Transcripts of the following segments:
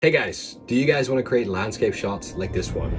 Hey guys, do you guys want to create landscape shots like this one?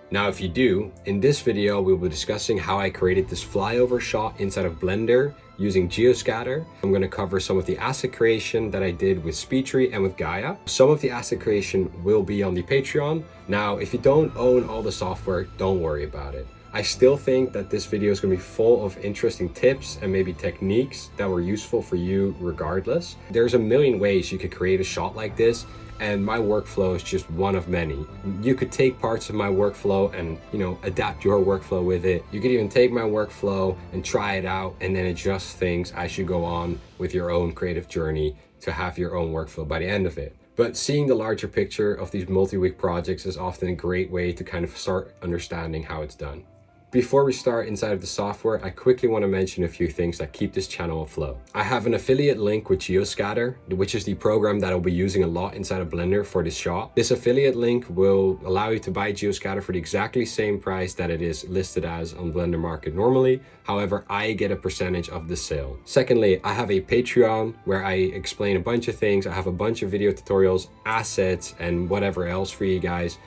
Now, if you do, in this video, we'll be discussing how I created this flyover shot inside of Blender using GeoScatter. I'm going to cover some of the asset creation that I did with SpeedTree and with Gaea. Some of the asset creation will be on the Patreon. Now, if you don't own all the software, don't worry about it. I still think that this video is going to be full of interesting tips and maybe techniques that were useful for you regardless. There's a million ways you could create a shot like this, and my workflow is just one of many. You could take parts of my workflow and, adapt your workflow with it. You could even take my workflow and try it out and then adjust things as you go on with your own creative journey to have your own workflow by the end of it. But seeing the larger picture of these multi-week projects is often a great way to kind of start understanding how it's done. Before we start inside of the software, I quickly want to mention a few things that keep this channel afloat. I have an affiliate link with GeoScatter, which is the program that I'll be using a lot inside of Blender for this shot. This affiliate link will allow you to buy GeoScatter for the exactly same price that it is listed as on Blender Market normally. However, I get a percentage of the sale. Secondly, I have a Patreon where I explain a bunch of things. I have a bunch of video tutorials, assets, and whatever else for you guys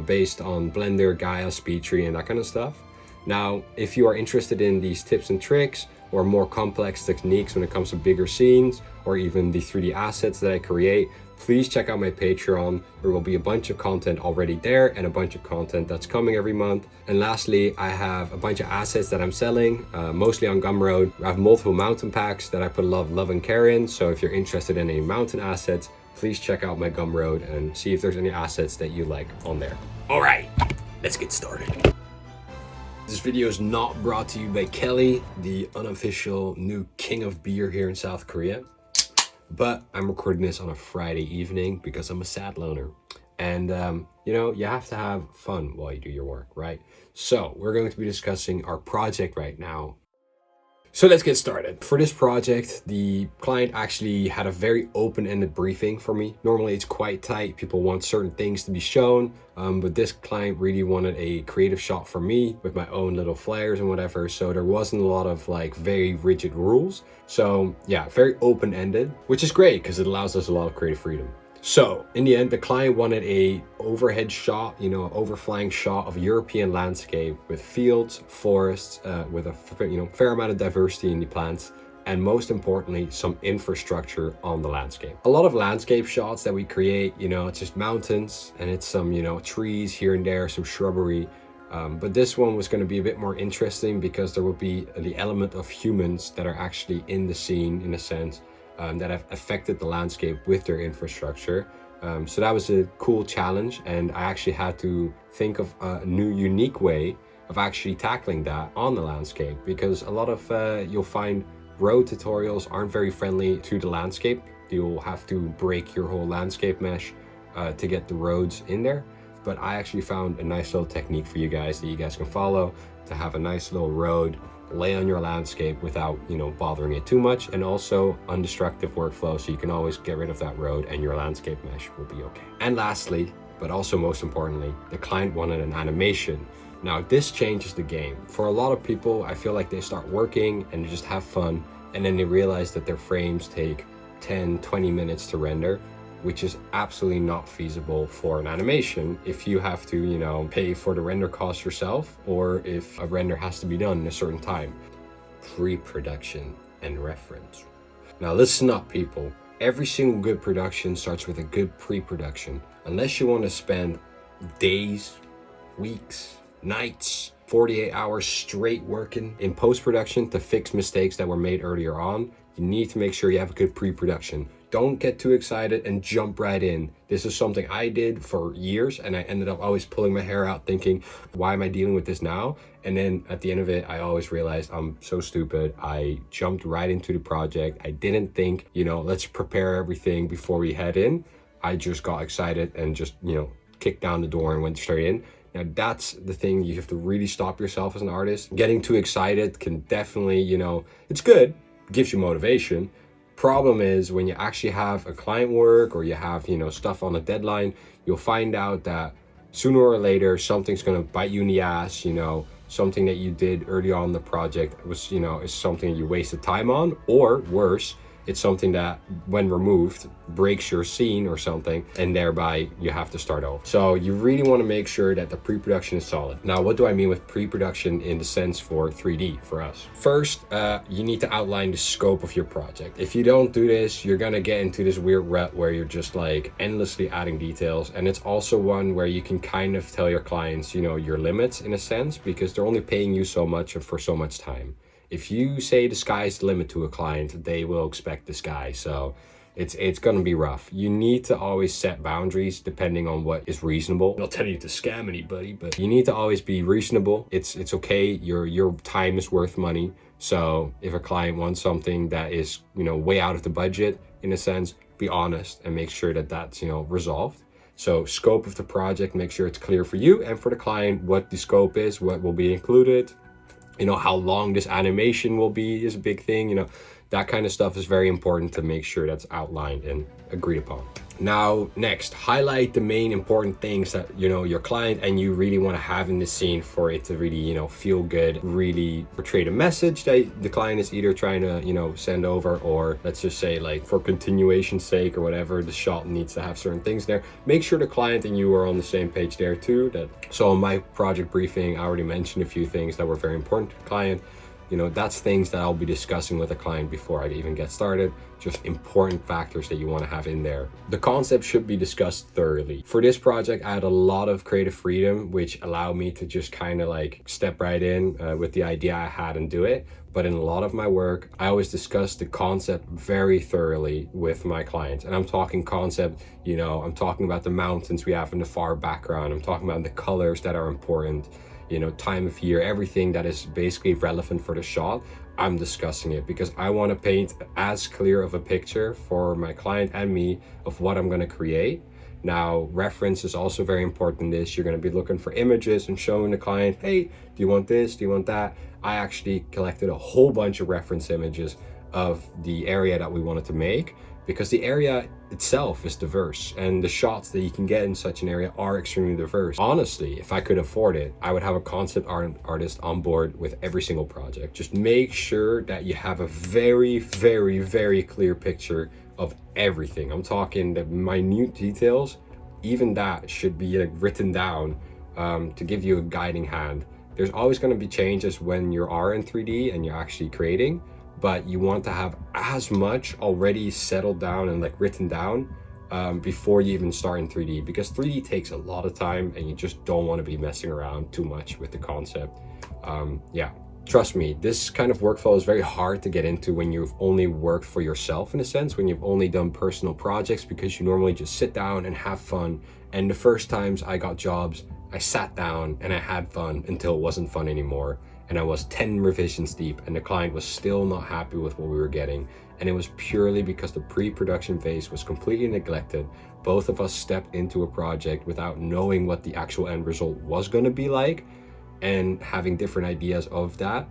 based on Blender, Gaea, SpeedTree, and that kind of stuff. Now, if you are interested in these tips and tricks or more complex techniques when it comes to bigger scenes or even the 3D assets that I create, please check out my Patreon. There will be a bunch of content already there and a bunch of content that's coming every month. And lastly, I have a bunch of assets that I'm selling, mostly on Gumroad. I have multiple mountain packs that I put a lot of love and care in. So if you're interested in any mountain assets, please check out my Gumroad and see if there's any assets that you like on there. All right, let's get started. This video is not brought to you by Kelly, the unofficial new king of beer here in South Korea. But I'm recording this on a Friday evening because I'm a sad loner. And, you have to have fun while you do your work, right? So we're going to be discussing our project right now. So let's get started. For this project, the client actually had a very open-ended briefing for me. Normally it's quite tight. People want certain things to be shown, but this client really wanted a creative shot for me with my own little flares and whatever. So there wasn't a lot of very rigid rules. So yeah, very open-ended, which is great because it allows us a lot of creative freedom. So in the end, the client wanted a overhead shot, overflying shot of a European landscape with fields, forests, with a fair amount of diversity in the plants, and most importantly, some infrastructure on the landscape. A lot of landscape shots that we create, it's just mountains and it's some, trees here and there, some shrubbery. But this one was going to be a bit more interesting because there will be the element of humans that are actually in the scene in a sense. That have affected the landscape with their infrastructure. So that was a cool challenge, and I actually had to think of a new unique way of actually tackling that on the landscape, because a lot of you'll find road tutorials aren't very friendly to the landscape. You'll have to break your whole landscape mesh to get the roads in there. But I actually found a nice little technique for you guys that you guys can follow to have a nice little road lay on your landscape without bothering it too much, and also undestructive workflow, so you can always get rid of that road and your landscape mesh will be okay. And lastly, but also most importantly, the client wanted an animation. Now this changes the game. For a lot of people, I feel like they start working and they just have fun, and then they realize that their frames take 10-20 minutes to render, which is absolutely not feasible for an animation if you have to, pay for the render cost yourself, or if a render has to be done in a certain time. Pre-production and reference. Now listen up, people. Every single good production starts with a good pre-production. Unless you want to spend days, weeks, nights, 48 hours straight working in post-production to fix mistakes that were made earlier on, you need to make sure you have a good pre-production. Don't get too excited and jump right in. This is something I did for years, and I ended up always pulling my hair out thinking, why am I dealing with this now? And then at the end of it, I always realized I'm so stupid. I jumped right into the project. I didn't think, let's prepare everything before we head in. I just got excited and just, kicked down the door and went straight in. Now that's the thing, you have to really stop yourself as an artist. Getting too excited can definitely, it's good, gives you motivation. Problem is when you actually have a client work or you have stuff on a deadline, you'll find out that sooner or later something's going to bite you in the ass, something that you did early on in the project was, you know, is something you wasted time on, or worse, it's something that when removed breaks your scene or something, and thereby you have to start over. So you really want to make sure that the pre-production is solid. Now, what do I mean with pre-production in the sense for 3D for us? First, you need to outline the scope of your project. If you don't do this, you're gonna get into this weird rut where you're just like endlessly adding details. And it's also one where you can kind of tell your clients, you know, your limits in a sense, because they're only paying you so much for so much time. If you say the sky's the limit to a client, they will expect the sky. So it's gonna be rough. You need to always set boundaries depending on what is reasonable. I'm not telling you to scam anybody, but you need to always be reasonable. It's okay. Your time is worth money. So if a client wants something that is, you know, way out of the budget, in a sense, be honest and make sure that that's, you know, resolved. So scope of the project, make sure it's clear for you and for the client what the scope is, what will be included. You know, how long this animation will be is a big thing. You know, that kind of stuff is very important to make sure that's outlined and agreed upon. Now, next, highlight the main important things that, you know, your client and you really want to have in the scene for it to really, you know, feel good, really portray the message that the client is either trying to, you know, send over, or let's just say like for continuation's sake or whatever, the shot needs to have certain things there. Make sure the client and you are on the same page there too. So in my project briefing, I already mentioned a few things that were very important to the client. You know, that's things that I'll be discussing with a client before I even get started. Just important factors that you want to have in there. The concept should be discussed thoroughly. For this project, I had a lot of creative freedom, which allowed me to just kind of like step right in with the idea I had and do it. But in a lot of my work, I always discuss the concept very thoroughly with my clients. And I'm talking concept, you know, I'm talking about the mountains we have in the far background. I'm talking about the colors that are important. You know, time of year, everything that is basically relevant for the shot, I'm discussing it because I want to paint as clear of a picture for my client and me of what I'm going to create. Now, reference is also very important in this. You're going to be looking for images and showing the client, hey, do you want this? Do you want that? I actually collected a whole bunch of reference images of the area that we wanted to make, because the area itself is diverse and the shots that you can get in such an area are extremely diverse. Honestly, if I could afford it, I would have a concept artist on board with every single project. Just make sure that you have a very, very, very clear picture of everything. I'm talking the minute details, even that should be like written down to give you a guiding hand. There's always going to be changes when you are in 3D and you're actually creating, but you want to have as much already settled down and like written down before you even start in 3D, because 3D takes a lot of time and you just don't want to be messing around too much with the concept. Yeah, trust me, this kind of workflow is very hard to get into when you've only worked for yourself, in a sense, when you've only done personal projects, because you normally just sit down and have fun. And the first times I got jobs, I sat down and I had fun until it wasn't fun anymore. And I was 10 revisions deep and the client was still not happy with what we were getting. And it was purely because the pre-production phase was completely neglected. Both of us stepped into a project without knowing what the actual end result was going to be like and having different ideas of that.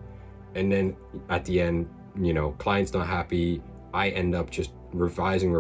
And then at the end, you know, client's not happy. I end up just revising.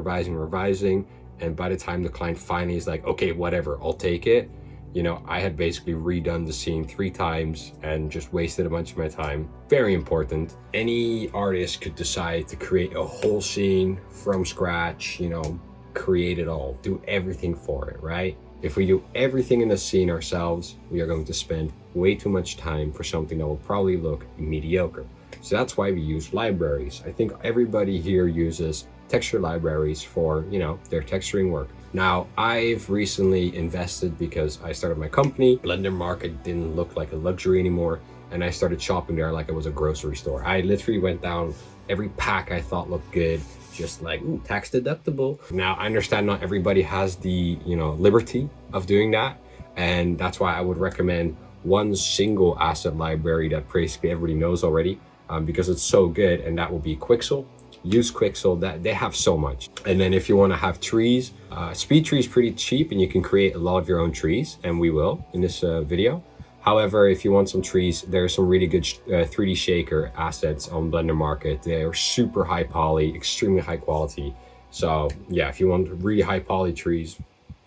And by the time the client finally is like, okay, whatever, I'll take it. You know, I had basically redone the scene 3 times and just wasted a bunch of my time. Very important. Any artist could decide to create a whole scene from scratch, you know, create it all, do everything for it, right? If we do everything in the scene ourselves, we are going to spend way too much time for something that will probably look mediocre. So that's why we use libraries. I think everybody here uses texture libraries for, you know, their texturing work. Now, I've recently invested because I started my company. Blender market didn't look like a luxury anymore, and I started shopping there like it was a grocery store. I literally went down every pack I thought looked good, just like, ooh, tax deductible. Now, I understand not everybody has the, you know, liberty of doing that, and that's why I would recommend one single asset library that basically everybody knows already, because it's so good, and that will be Quixel. Use Quixel, that they have so much. And then if you want to have trees, SpeedTree is pretty cheap and you can create a lot of your own trees, and we will in this video. However, if you want some trees, there are some really good 3D shaker assets on Blender Market. They are super high poly, extremely high quality. So yeah, if you want really high poly trees,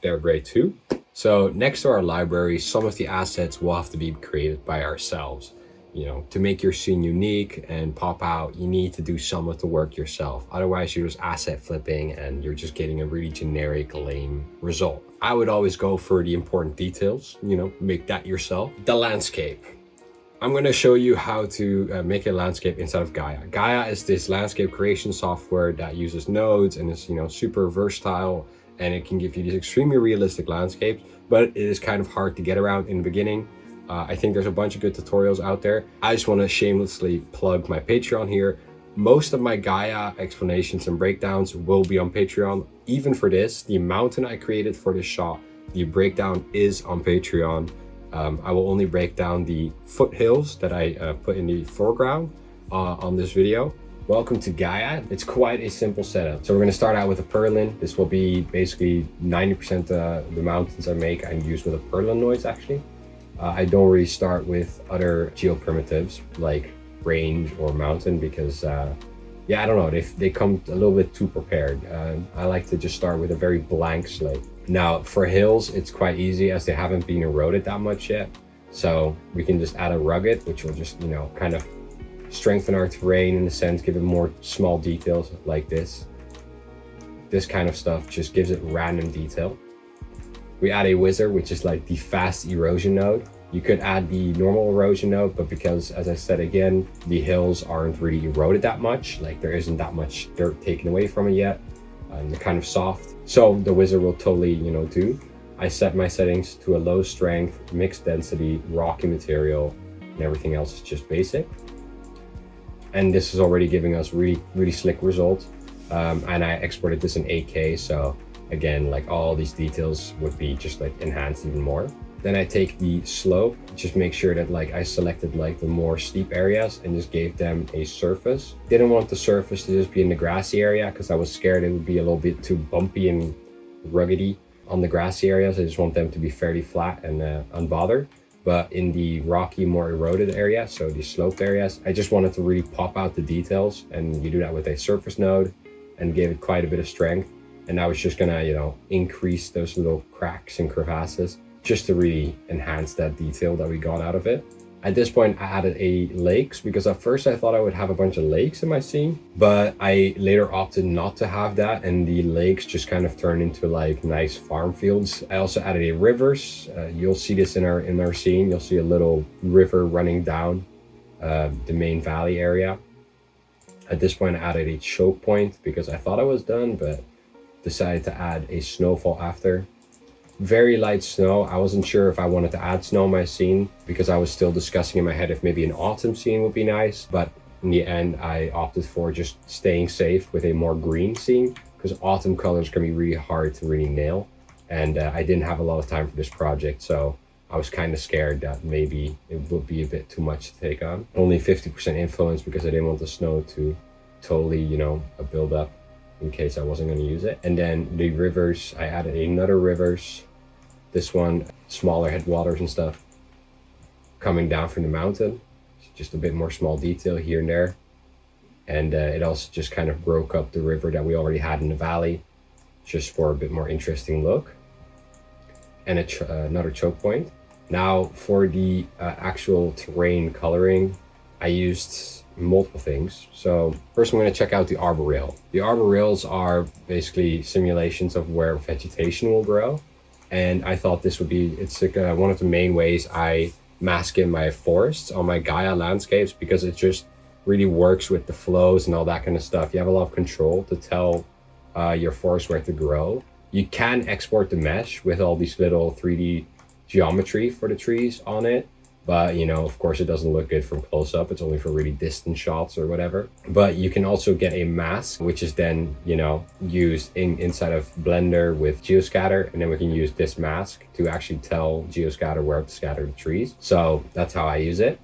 they're great too. So next to our library, some of the assets will have to be created by ourselves. You know, to make your scene unique and pop out, you need to do some of the work yourself. Otherwise, you're just asset flipping and you're just getting a really generic, lame result. I would always go for the important details, you know, make that yourself. The landscape. I'm going to show you how to make a landscape inside of Gaea. Gaea is this landscape creation software that uses nodes and is, you know, super versatile, and it can give you these extremely realistic landscapes, but it is kind of hard to get around in the beginning. I think there's a bunch of good tutorials out there. I just want to shamelessly plug my Patreon here. Most of my Gaea explanations and breakdowns will be on Patreon. Even for this, the mountain I created for this shot, the breakdown is on Patreon. I will only break down the foothills that I put in the foreground on this video. Welcome to Gaea. It's quite a simple setup. So we're going to start out with a purlin. This will be basically 90% of the mountains I make I use with a purlin noise actually. I don't really start with other geo primitives like range or mountain because yeah, I don't know, they come a little bit too prepared. I like to just start with a very blank slate. Now for hills, it's quite easy as they haven't been eroded that much yet. So we can just add a rugged, which will just, you know, kind of strengthen our terrain in a sense, give it more small details like this. This kind of stuff just gives it random detail. We add a wizard, which is like the fast erosion node. You could add the normal erosion node, but because, as I said again, the hills aren't really eroded that much, like there isn't that much dirt taken away from it yet, and they're kind of soft. So the wizard will totally, you know, do. I set my settings to a low strength, mixed density, rocky material, and everything else is just basic. And this is already giving us really slick results. And I exported this in 8K, so again, like all these details would be just like enhanced even more. Then I take the slope, just make sure that like I selected like the more steep areas and just gave them a surface. Didn't want the surface to just be in the grassy area because I was scared it would be a little bit too bumpy and ruggedy on the grassy areas. I just want them to be fairly flat and unbothered. But in the rocky, more eroded area, so the sloped areas, I just wanted to really pop out the details, and you do that with a surface node and gave it quite a bit of strength. And now it's just gonna, you know, increase those little cracks and crevasses just to really enhance that detail that we got out of it. At this point, I added a lakes because at first I thought I would have a bunch of lakes in my scene, but I later opted not to have that, and the lakes just kind of turned into like nice farm fields. I also added a rivers. You'll see this in our scene. You'll see a little river running down the main valley area. At this point, I added a choke point because I thought I was done, but decided to add a snowfall after. Very light snow. I wasn't sure if I wanted to add snow in my scene because I was still discussing in my head if maybe an autumn scene would be nice. But in the end, I opted for just staying safe with a more green scene because autumn colors can be really hard to really nail. And I didn't have a lot of time for this project, so I was kind of scared that maybe it would be a bit too much to take on. Only 50% influence because I didn't want the snow to totally, you know, build up in case I wasn't going to use it. And then the rivers, I added another rivers. This one, smaller headwaters and stuff coming down from the mountain. Just a bit more small detail here and there. And it also just kind of broke up the river that we already had in the valley, just for a bit more interesting look. And another choke point. Now for the actual terrain coloring, I used multiple things. So first I'm going to check out the arbor rail. The arbor rails are basically simulations of where vegetation will grow. And I thought this would be, it's like one of the main ways I mask in my forests on my Gaea landscapes because it just really works with the flows and all that kind of stuff. You have a lot of control to tell your forest where to grow. You can export the mesh with all these little 3D geometry for the trees on it. But, you know, of course, it doesn't look good from close up. It's only for really distant shots or whatever. But you can also get a mask, which is then, you know, used inside of Blender with GeoScatter. And then we can use this mask to actually tell GeoScatter where to scatter the trees. So that's how I use it.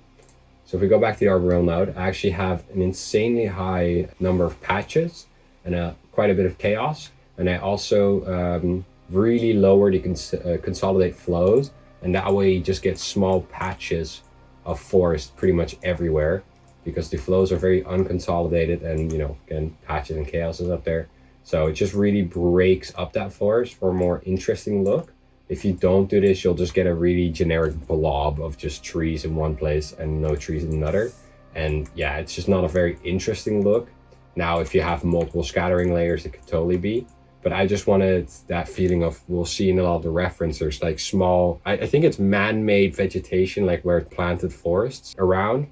So if we go back to the arbor rail node, I actually have an insanely high number of patches and quite a bit of chaos. And I also really lower the consolidate flows. And that way you just get small patches of forest pretty much everywhere because the flows are very unconsolidated and, you know, again, patches and chaos is up there. So it just really breaks up that forest for a more interesting look. If you don't do this, you'll just get a really generic blob of just trees in one place and no trees in another. And yeah, it's just not a very interesting look. Now, if you have multiple scattering layers, it could totally be. But I just wanted that feeling of, we'll see in a lot of the references, like small, I think it's man-made vegetation, like where planted forests around.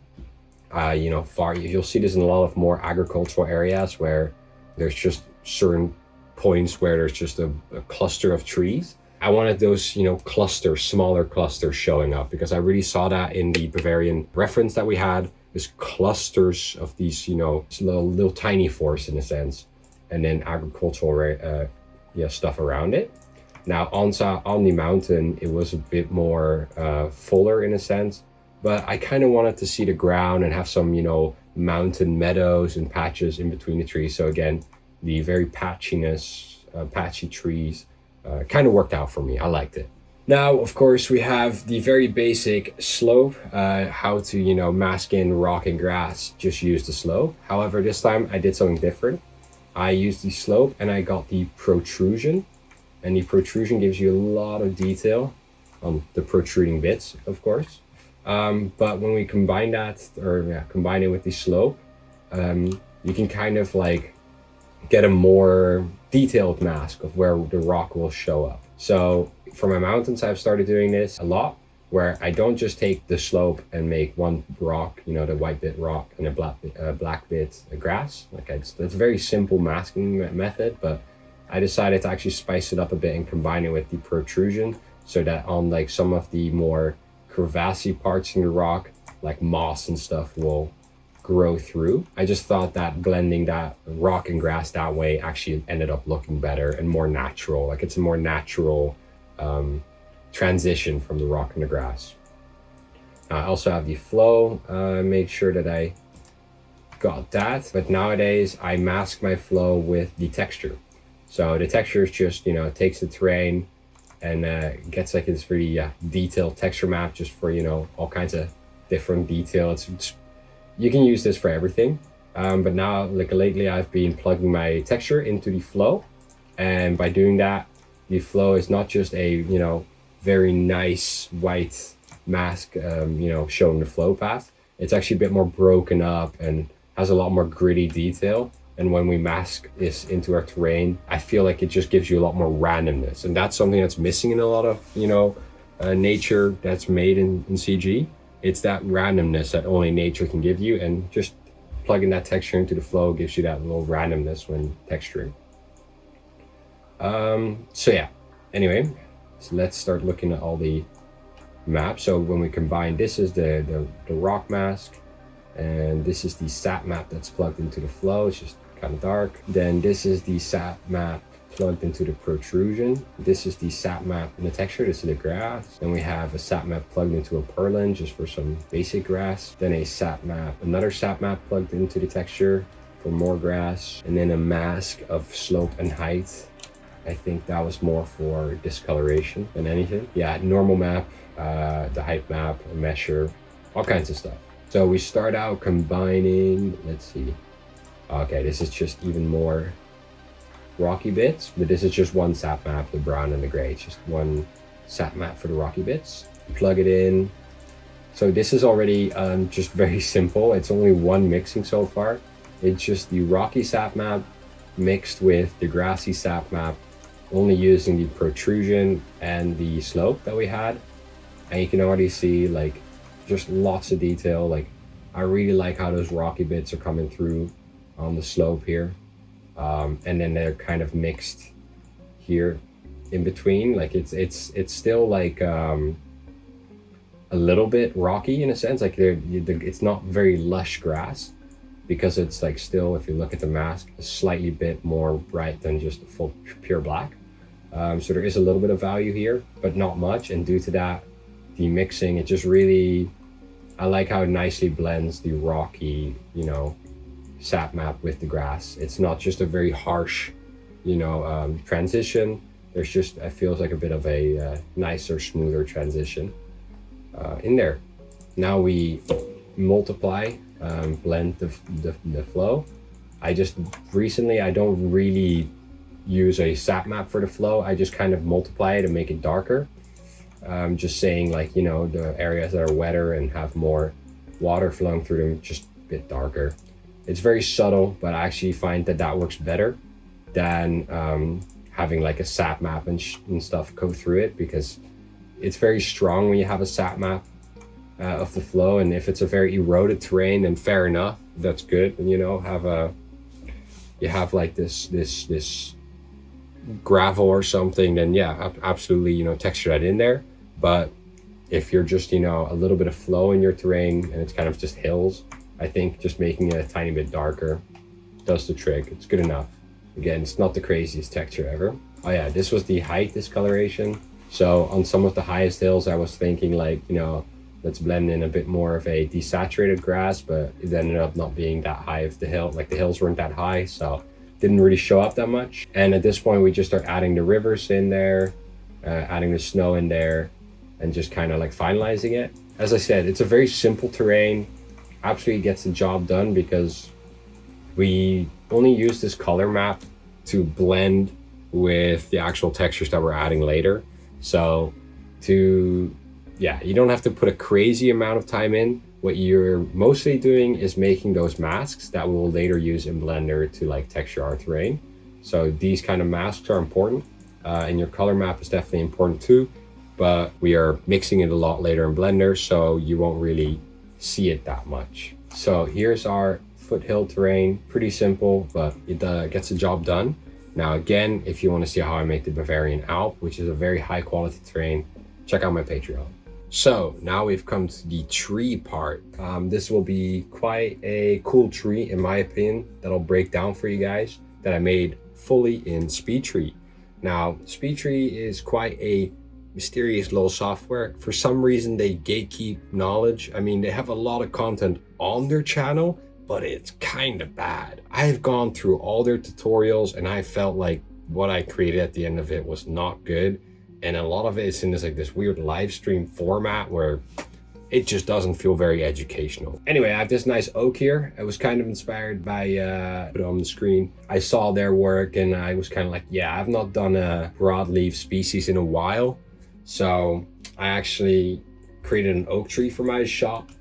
You know, you'll see this in a lot of more agricultural areas where there's just certain points where there's just a cluster of trees. I wanted those, you know, clusters, smaller clusters showing up, because I really saw that in the Bavarian reference that we had. There's clusters of these, you know, little tiny forests in a sense, and then agricultural stuff around it. Now on the mountain, it was a bit more fuller in a sense, but I kind of wanted to see the ground and have some, you know, mountain meadows and patches in between the trees. So again, the very patchy trees kind of worked out for me. I liked it. Now, of course, we have the very basic slope, how to, you know, mask in rock and grass, just use the slope. However, this time I did something different. I used the slope and I got the protrusion, and the protrusion gives you a lot of detail on the protruding bits, of course. But when we combine that, combine it with the slope, you can kind of like get a more detailed mask of where the rock will show up. So for my mountains, I've started doing this a lot, where I don't just take the slope and make one rock, you know, the white bit rock and a black bit grass. Like it's a very simple masking method, but I decided to actually spice it up a bit and combine it with the protrusion, so that on like some of the more crevassy parts in the rock, like moss and stuff, will grow through. I just thought that blending that rock and grass that way actually ended up looking better and more natural. Like it's a more natural transition from the rock and the grass. I also have the flow, made sure that I got that. But nowadays I mask my flow with the texture. So the texture is just, you know, it takes the terrain and gets like this really detailed texture map just for, you know, all kinds of different detail. You can use this for everything. But now, like lately, I've been plugging my texture into the flow. And by doing that, the flow is not just a, you know, very nice white mask, you know, showing the flow path. It's actually a bit more broken up and has a lot more gritty detail. And when we mask this into our terrain, I feel like it just gives you a lot more randomness. And that's something that's missing in a lot of, you know, nature that's made in CG. It's that randomness that only nature can give you, and just plugging that texture into the flow gives you that little randomness when texturing. So yeah, anyway, so let's start looking at all the maps. So when we combine, this is the rock mask, and this is the sap map that's plugged into the flow. It's just kind of dark. Then this is the sap map plugged into the protrusion. This is the sap map in the texture. This is the grass. Then we have a sap map plugged into a purlin just for some basic grass. Then a sap map, another sap map plugged into the texture for more grass. And then a mask of slope and height. I think that was more for discoloration than anything. Yeah, normal map, the height map, a measure, all kinds of stuff. So we start out combining, let's see. Okay, this is just even more rocky bits, but this is just one sap map, the brown and the gray. It's just one sap map for the rocky bits. Plug it in. So this is already just very simple. It's only one mixing so far. It's just the rocky sap map mixed with the grassy sap map, only using the protrusion and the slope that we had. And you can already see like just lots of detail. Like I really like how those rocky bits are coming through on the slope here. And then they're kind of mixed here in between. Like it's still like a little bit rocky in a sense. Like it's not very lush grass, because it's like still, if you look at the mask, a slightly bit more bright than just full pure black. So there is a little bit of value here, but not much. And due to that, the mixing, it just really, I like how it nicely blends the rocky, you know, sap map with the grass. It's not just a very harsh, you know, transition. There's just, it feels like a bit of a nicer, smoother transition in there. Now we multiply, blend the flow. I just recently, I don't really use a sap map for the flow. I just kind of multiply it and make it darker. Just saying, like, you know, the areas that are wetter and have more water flowing through them, just a bit darker. It's very subtle, but I actually find that that works better than having like a sap map and stuff go through it, because it's very strong when you have a sap map of the flow. And if it's a very eroded terrain, then fair enough, that's good. And, you know, you have like this gravel or something, then yeah, absolutely, you know, texture that in there. But if you're just, you know, a little bit of flow in your terrain and it's kind of just hills, I think just making it a tiny bit darker does the trick. It's good enough. Again, it's not the craziest texture ever. Oh yeah, this was the height discoloration. So on some of the highest hills, I was thinking, like, you know, let's blend in a bit more of a desaturated grass, but it ended up not being that high of the hill. Like, the hills weren't that high, so didn't really show up that much. And at this point, we just start adding the rivers in there, adding the snow in there, and just kind of like finalizing it. As I said, it's a very simple terrain, absolutely gets the job done, because we only use this color map to blend with the actual textures that we're adding later. So yeah, you don't have to put a crazy amount of time in. What you're mostly doing is making those masks that we'll later use in Blender to like texture our terrain. So these kind of masks are important, and your color map is definitely important too, but we are mixing it a lot later in Blender, so you won't really see it that much. So here's our foothill terrain, pretty simple, but it gets the job done. Now again, if you want to see how I make the Bavarian Alp, which is a very high quality terrain, check out my Patreon. So now we've come to the tree part. This will be quite a cool tree, in my opinion, that'll break down for you guys, that I made fully in SpeedTree. Now, SpeedTree is quite a mysterious little software. For some reason, they gatekeep knowledge. I mean, they have a lot of content on their channel, but it's kind of bad. I've gone through all their tutorials and I felt like what I created at the end of it was not good. And a lot of it is in this weird live stream format where it just doesn't feel very educational. Anyway, I have this nice oak here. I was kind of inspired by, put it on the screen. I saw their work and I was kind of like, yeah, I've not done a broadleaf species in a while. So I actually created an oak tree for my shop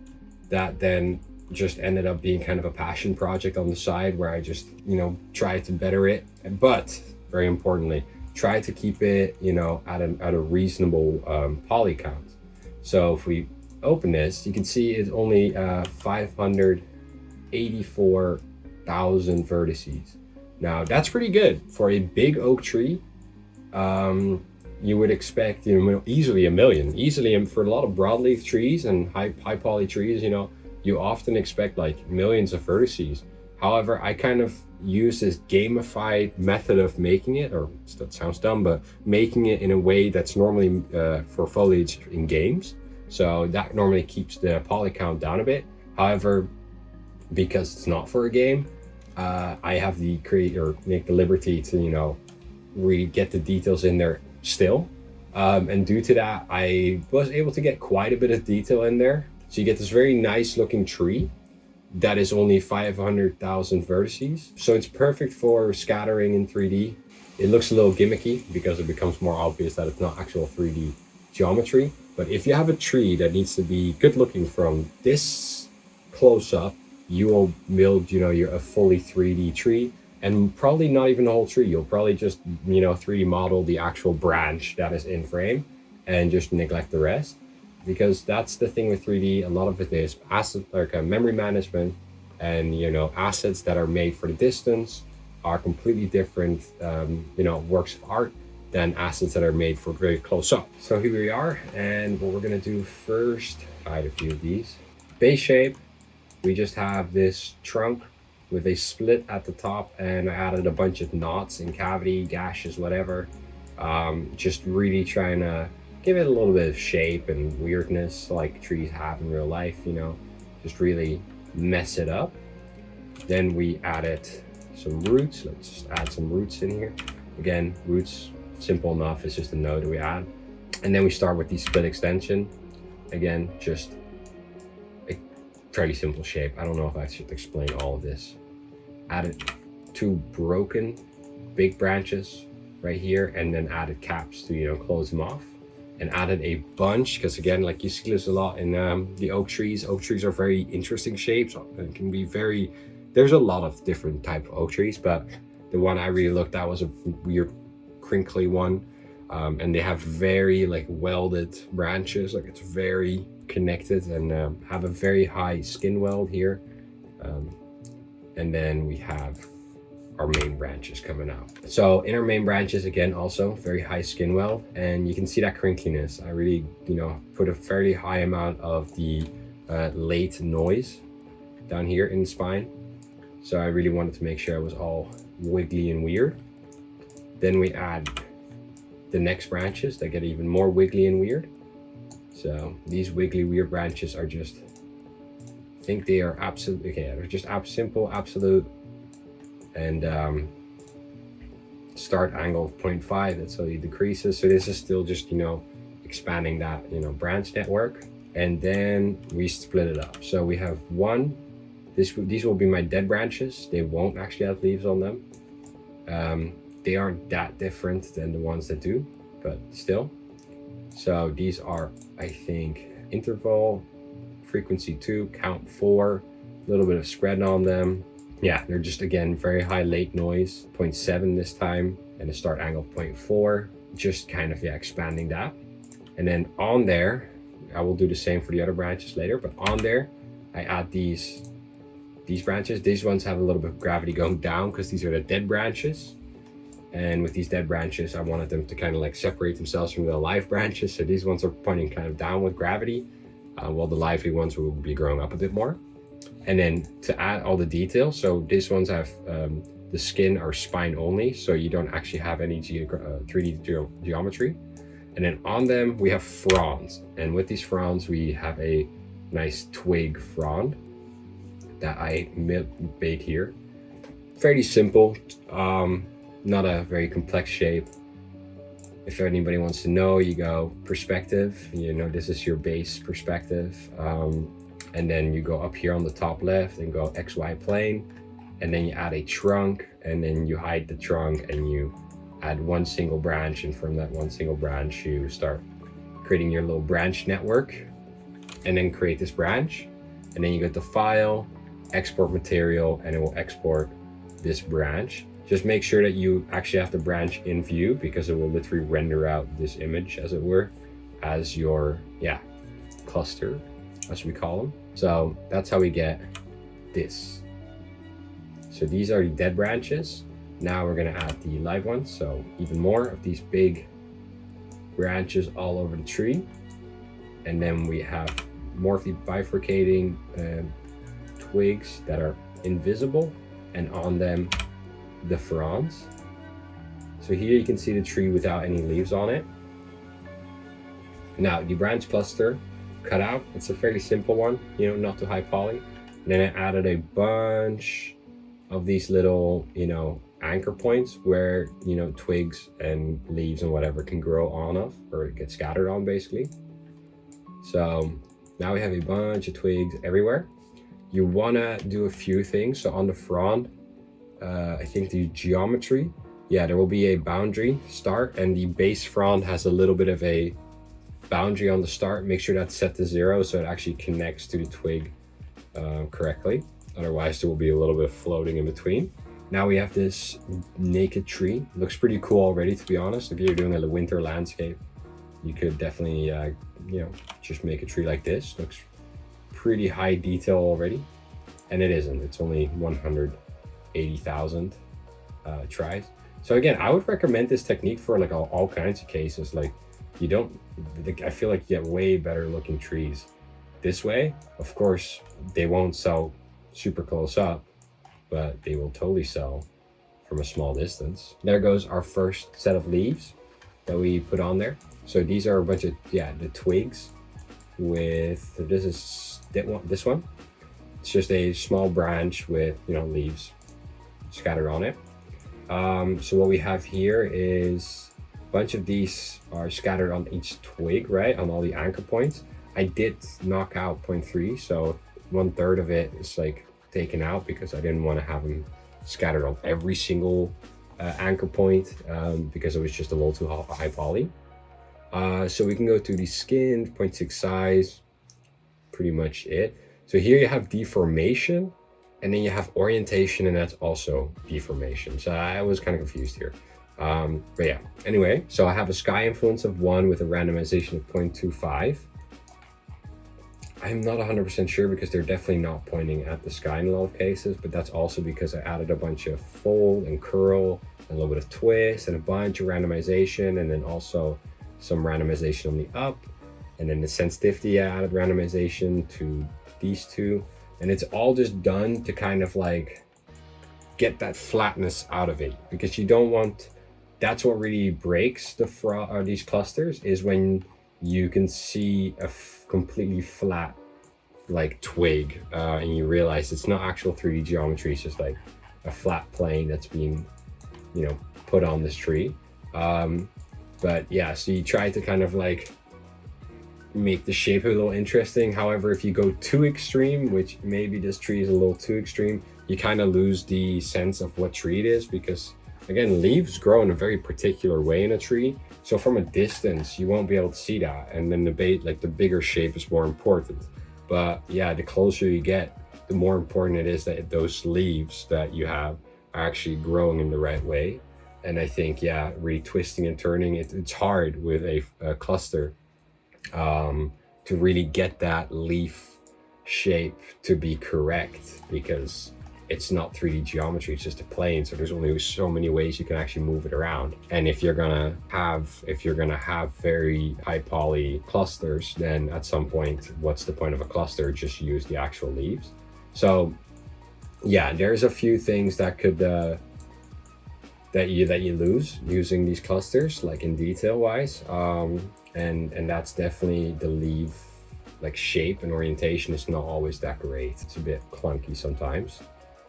that then just ended up being kind of a passion project on the side, where I just, you know, tried to better it. But very importantly, try to keep it, you know, at a reasonable poly count. So if we open this, you can see it's only 584,000 vertices. Now that's pretty good for a big oak tree. You would expect, you know, easily a million. Easily, for a lot of broadleaf trees and high poly trees, you know, you often expect like millions of vertices. However, I kind of use this gamified method of making it, or that sounds dumb, but making it in a way that's normally for foliage in games. So that normally keeps the poly count down a bit. However, because it's not for a game, I have make the liberty to, you know, really get the details in there still. And due to that, I was able to get quite a bit of detail in there. So you get this very nice looking tree that is only 500,000 vertices. So it's perfect for scattering in 3D. It looks a little gimmicky because it becomes more obvious that it's not actual 3D geometry. But if you have a tree that needs to be good looking from this close up, you will build, you know, a fully 3D tree, and probably not even the whole tree. You'll probably just, you know, 3D model the actual branch that is in frame and just neglect the rest. Because that's the thing with 3D, a lot of it is asset, like memory management, and, you know, assets that are made for the distance are completely different, you know, works of art than assets that are made for very close up. So here we are, and what we're gonna do first, hide a few of these. Base shape, we just have this trunk with a split at the top, and I added a bunch of knots and cavity, gashes, whatever. Just really trying to give it a little bit of shape and weirdness like trees have in real life, you know, just really mess it up. Then we added some roots. Let's just add some roots in here. Again, roots, simple enough, it's just a node that we add. And then we start with the split extension. Again, just a fairly simple shape. I don't know if I should explain all of this. Added two broken big branches right here, and then added caps to, you know, close them off. And added a bunch, because again, like you see this a lot in the oak trees. Oak trees are very interesting shapes and can be very, there's a lot of different type of oak trees, but the one I really looked at was a weird crinkly one. And they have very like welded branches, like it's very connected, and have a very high skin weld here. And then we have our main branches coming out. So in our main branches, again, also very high skin weld, and you can see that crinkliness. I really, you know, put a fairly high amount of the Lite noise down here in the spine. So I really wanted to make sure it was all wiggly and weird. Then we add the next branches that get even more wiggly and weird. So these wiggly weird branches are just, I think they are absolute, okay, they're just simple, absolute, and start angle of 0.5, that slowly decreases. So this is still just, you know, expanding that, you know, branch network. And then we split it up. So we have one, these will be my dead branches. They won't actually have leaves on them. They aren't that different than the ones that do, but still. So these are, I think, interval, frequency 2, count 4, a little bit of spread on them. Yeah, they're just, again, very high late noise, 0.7 this time, and a start angle of 0.4, just kind of, yeah, expanding that. And then on there, I will do the same for the other branches later, but on there, I add these branches. These ones have a little bit of gravity going down because these are the dead branches. And with these dead branches, I wanted them to kind of like separate themselves from the live branches. So these ones are pointing kind of down with gravity, while the lively ones will be growing up a bit more. And then to add all the details, so these ones have the skin or spine only, so you don't actually have any 3D geometry. And then on them, we have fronds. And with these fronds, we have a nice twig frond that I made here. Fairly simple. Not a very complex shape. If anybody wants to know, you go perspective, you know, this is your base perspective. And then you go up here on the top left and go XY plane. And then you add a trunk, and then you hide the trunk and you add one single branch. And from that one single branch, you start creating your little branch network, and then create this branch. And then you go to File, Export Material, and it will export this branch. Just make sure that you actually have the branch in view, because it will literally render out this image, as it were, as your, yeah, cluster, as we call them. So that's how we get this. So these are the dead branches. Now we're gonna add the live ones. So even more of these big branches all over the tree. And then we have more of the bifurcating twigs that are invisible, and on them the fronds. So here you can see the tree without any leaves on it. Now the branch cluster cutout, it's a fairly simple one, you know, not too high poly. And then I added a bunch of these little, you know, anchor points where, you know, twigs and leaves and whatever can grow on of, or get scattered on, basically. So now we have a bunch of twigs everywhere. You wanna do a few things. So on the frond, I think the geometry, yeah, there will be a boundary start, and the base frond has a little bit of a boundary on the start. Make sure that's set to 0 so it actually connects to the twig correctly. Otherwise there will be a little bit of floating in between. Now we have this naked tree. Looks pretty cool already, to be honest. If you're doing a winter landscape, you could definitely, you know, just make a tree like this. Looks pretty high detail already. And it isn't, it's only 180,000 tries. So again, I would recommend this technique for like all kinds of cases. Like you don't, I feel like you get way better looking trees this way. Of course, they won't sell super close up, but they will totally sell from a small distance. There goes our first set of leaves that we put on there. So these are a bunch of, yeah, the twigs with, this is this one. It's just a small branch with, you know, leaves scattered on it. So what we have here is a bunch of these are scattered on each twig, right? On all the anchor points. I did knock out 0.3, so 1/3 of it is like taken out because I didn't want to have them scattered on every single anchor point because it was just a little too high poly. So we can go to the skin, 0.6 size, pretty much it. So here you have deformation, and then you have orientation, and that's also deformation. So I was kind of confused here. But yeah, anyway, so I have a sky influence of 1 with a randomization of 0.25. I'm not 100% sure because they're definitely not pointing at the sky in a lot of cases, but that's also because I added a bunch of fold and curl, and a little bit of twist, and a bunch of randomization, and then also some randomization on the up, and then the sensitivity, I added randomization to these two, and it's all just done to kind of like get that flatness out of it, because you don't want, that's what really breaks these clusters, is when you can see a completely flat like twig and you realize it's not actual 3D geometry, it's just like a flat plane that's being, you know, put on this tree. But yeah, so you try to kind of like make the shape a little interesting. However, if you go too extreme, which maybe this tree is a little too extreme, you kind of lose the sense of what tree it is, because again, leaves grow in a very particular way in a tree. So from a distance, you won't be able to see that. And then the bigger shape is more important. But yeah, the closer you get, the more important it is that those leaves that you have are actually growing in the right way. And I think, yeah, really twisting and turning, it's hard with a cluster to really get that leaf shape to be correct, because it's not 3D geometry, it's just a plane. So there's only so many ways you can actually move it around. And if you're gonna have very high poly clusters, then at some point, what's the point of a cluster? Just use the actual leaves. So yeah, there's a few things that could that you lose using these clusters, like in detail wise, and that's definitely the leaf like shape and orientation is not always that great. It's a bit clunky sometimes,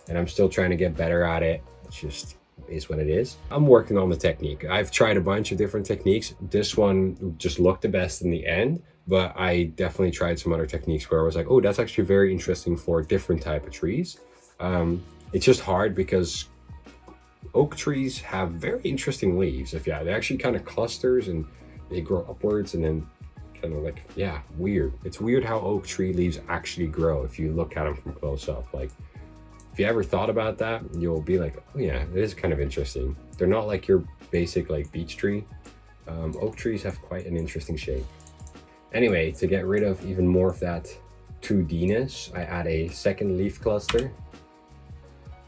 and I'm still trying to get better at it. It's just is what it is. I'm working on the technique. I've tried a bunch of different techniques. This one just looked the best in the end, but I definitely tried some other techniques where I was like, oh, that's actually very interesting for a different type of trees. It's just hard because oak trees have very interesting leaves. They're actually kind of clusters and they grow upwards and then kind of like, yeah, weird. It's weird how oak tree leaves actually grow if you look at them from close up. Like, if you ever thought about that, you'll be like, oh yeah, it is kind of interesting. They're not like your basic like beech tree. Oak trees have quite an interesting shape. Anyway, to get rid of even more of that 2D-ness, I add a second leaf cluster.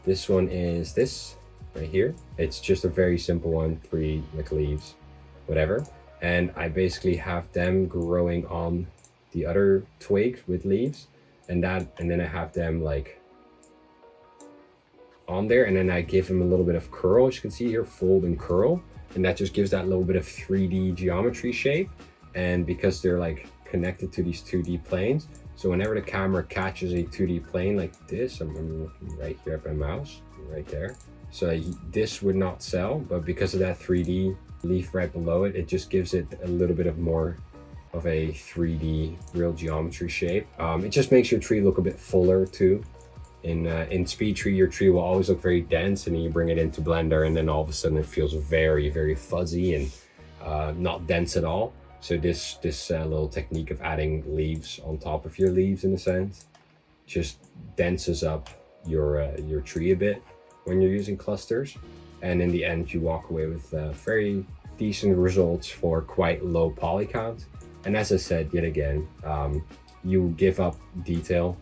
This one is this right here. It's just a very simple one, 3 like leaves, whatever. And I basically have them growing on the other twigs with leaves, and then I have them like on there, and then I give them a little bit of curl, as you can see here, fold and curl, and that just gives that little bit of 3D geometry shape. And because they're like connected to these 2D planes, so whenever the camera catches a 2D plane like this, I'm looking right here at my mouse, right there. So this would not sell, but because of that 3D leaf right below it, it just gives it a little bit of more of a 3D real geometry shape. It just makes your tree look a bit fuller too. In SpeedTree, your tree will always look very dense, and then you bring it into Blender, and then all of a sudden it feels very, very fuzzy and not dense at all. So this little technique of adding leaves on top of your leaves, in a sense, just denses up your tree a bit when you're using clusters. And in the end, you walk away with very decent results for quite low poly count. And as I said, yet again, you give up detail,